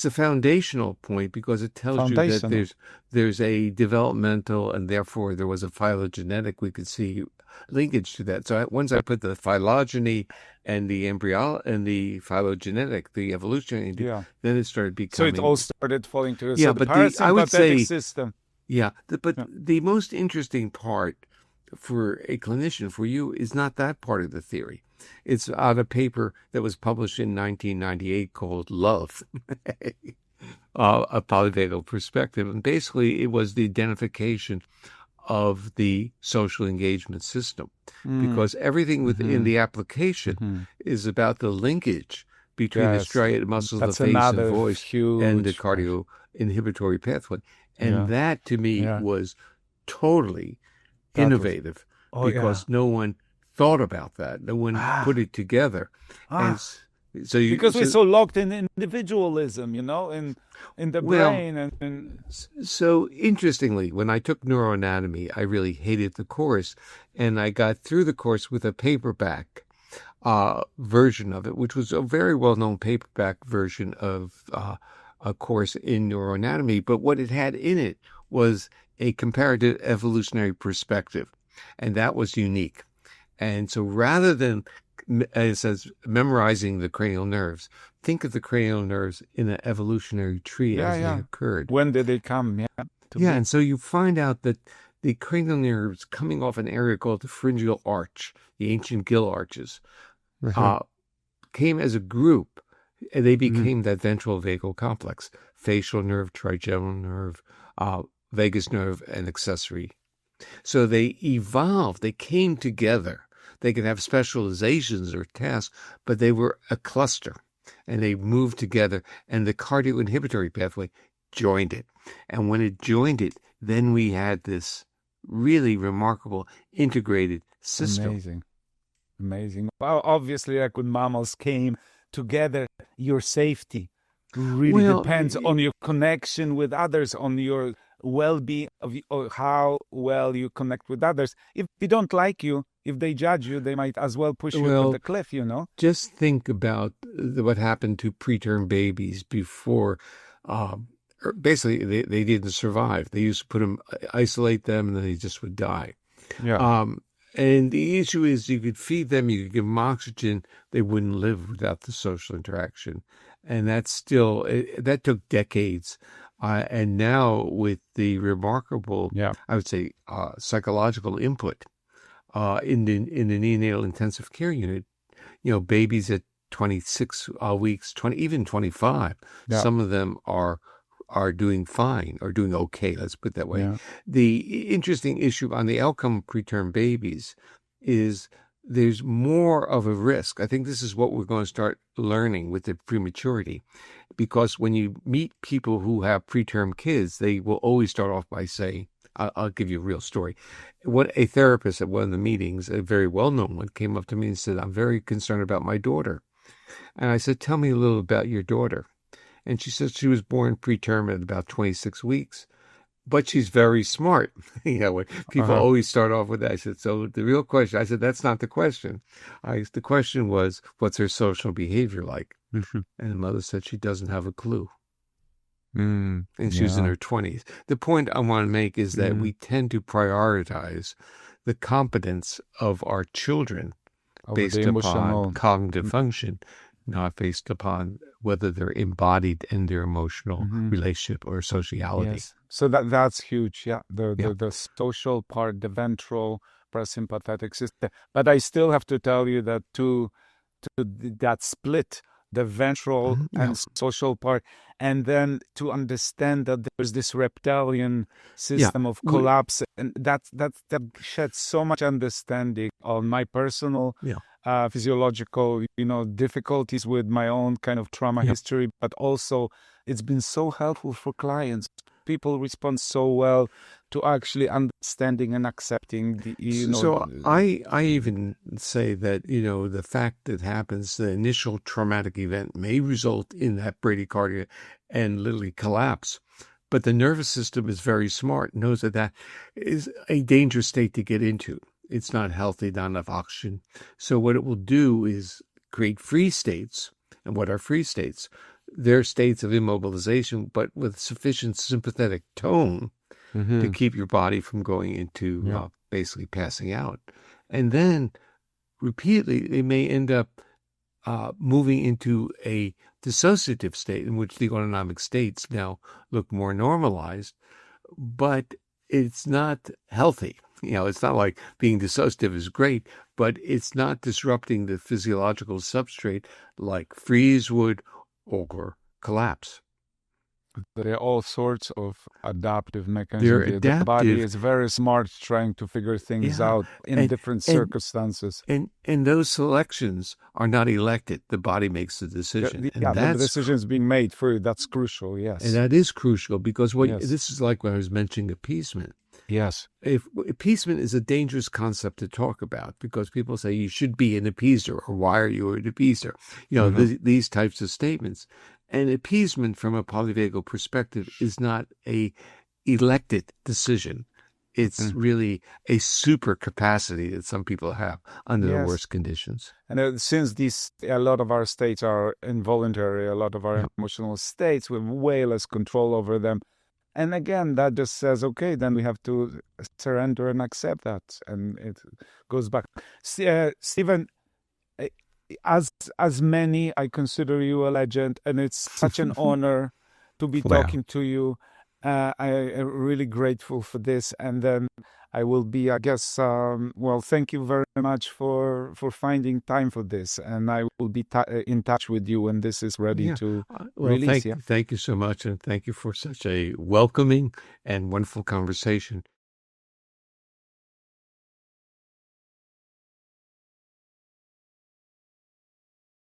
a foundational point, because it tells you that there's a developmental, and therefore there was a phylogenetic, we could see linkage to that. So once I put the phylogeny and the and the phylogenetic, the evolutionary, then it started becoming... So it all started falling together. Yeah, so but I would say system. Yeah, the most interesting part for a clinician, for you, is not that part of the theory. It's out a paper that was published in 1998 called Love, a polyvagal perspective. And basically, it was the identification of the social engagement system, because everything within the application is about the linkage between the striated muscles of the face and voice and the cardio inhibitory pathway. And that, to me, was totally innovative, because no one thought about that. No one put it together. And so because we're so locked in individualism, in the brain. So interestingly, when I took neuroanatomy, I really hated the course, and I got through the course with a paperback version of it, which was a very well-known paperback version of a course in neuroanatomy. But what it had in it was a comparative evolutionary perspective, and that was unique. And so rather than, it says, memorizing the cranial nerves, think of the cranial nerves in an evolutionary tree as they occurred. When did they come? And so you find out that the cranial nerves coming off an area called the pharyngeal arch, the ancient gill arches, came as a group, and they became that ventral vagal complex: facial nerve, trigeminal nerve, vagus nerve, and accessory. So they evolved, they came together. They could have specializations or tasks, but they were a cluster, and they moved together, and the cardio-inhibitory pathway joined it. And when it joined it, then we had this really remarkable integrated system. Amazing. Well, obviously, like when mammals came together, your safety really depends on your connection with others, on your well-being, or how well you connect with others. If they don't like you, if they judge you, they might as well push you to the cliff, Just think about what happened to preterm babies before. Basically, they didn't survive. They used to isolate them, and then they just would die. And the issue is, you could feed them, you could give them oxygen, they wouldn't live without the social interaction. And that took decades. And now with the remarkable, I would say, psychological input in the neonatal intensive care unit, babies at 26 weeks, even 25, some of them are doing fine, or doing okay, let's put it that way. The interesting issue on the outcome preterm babies is there's more of a risk. I think this is what we're going to start learning with the prematurity, because when you meet people who have preterm kids, they will always start off by saying, I'll give you a real story. What a therapist at one of the meetings, a very well-known one, came up to me and said, "I'm very concerned about my daughter." And I said, "Tell me a little about your daughter." And she said she was born preterm at about 26 weeks, but she's very smart. When people always start off with that. I said, so the real question, I said, that's not the question. The question was, what's her social behavior like? And the mother said she doesn't have a clue. And she was in her 20s. The point I want to make is that we tend to prioritize the competence of our children based upon cognitive function. not based upon whether they're embodied in their emotional relationship or sociality. Yes. So that's huge. Yeah. Yeah. The social part, the ventral parasympathetic system. But I still have to tell you that that split, the ventral Yeah. and social part, and then to understand that there's this reptilian system of collapse, and that sheds so much understanding on my personal physiological, difficulties with my own kind of trauma history, but also it's been so helpful for clients. People respond so well to actually understanding and accepting the. So I even say that, the fact that happens, the initial traumatic event may result in that bradycardia and literally collapse. But the nervous system is very smart, knows that that is a dangerous state to get into. It's not healthy, not enough oxygen. So what it will do is create free states. And what are free states? They're states of immobilization, but with sufficient sympathetic tone to keep your body from going into basically passing out. And then repeatedly, they may end up moving into a dissociative state in which the autonomic states now look more normalized, but it's not healthy. It's not like being dissociative is great, but it's not disrupting the physiological substrate like freeze would or collapse. There are all sorts of adaptive They're mechanisms. The body adaptive. is very smart trying to figure things out in different circumstances. And those selections are not elected. The body makes the decision. The decision is being made for you. That's crucial, yes. And that is crucial because this is like when I was mentioning appeasement. Yes. If appeasement is a dangerous concept to talk about because people say you should be an appeaser or why are you an appeaser? These types of statements. And appeasement from a polyvagal perspective is not a elected decision. It's really a super capacity that some people have under the worst conditions. And since a lot of our states are involuntary, a lot of our emotional states, we have way less control over them. And again, that just says, okay, then we have to surrender and accept that. And it goes back. Stephen, as many, I consider you a legend, and it's such an honor to be talking to you. I am really grateful for this. And then I will be, I guess, thank you very much for finding time for this. And I will be in touch with you when this is ready to release. Thank you so much. And thank you for such a welcoming and wonderful conversation.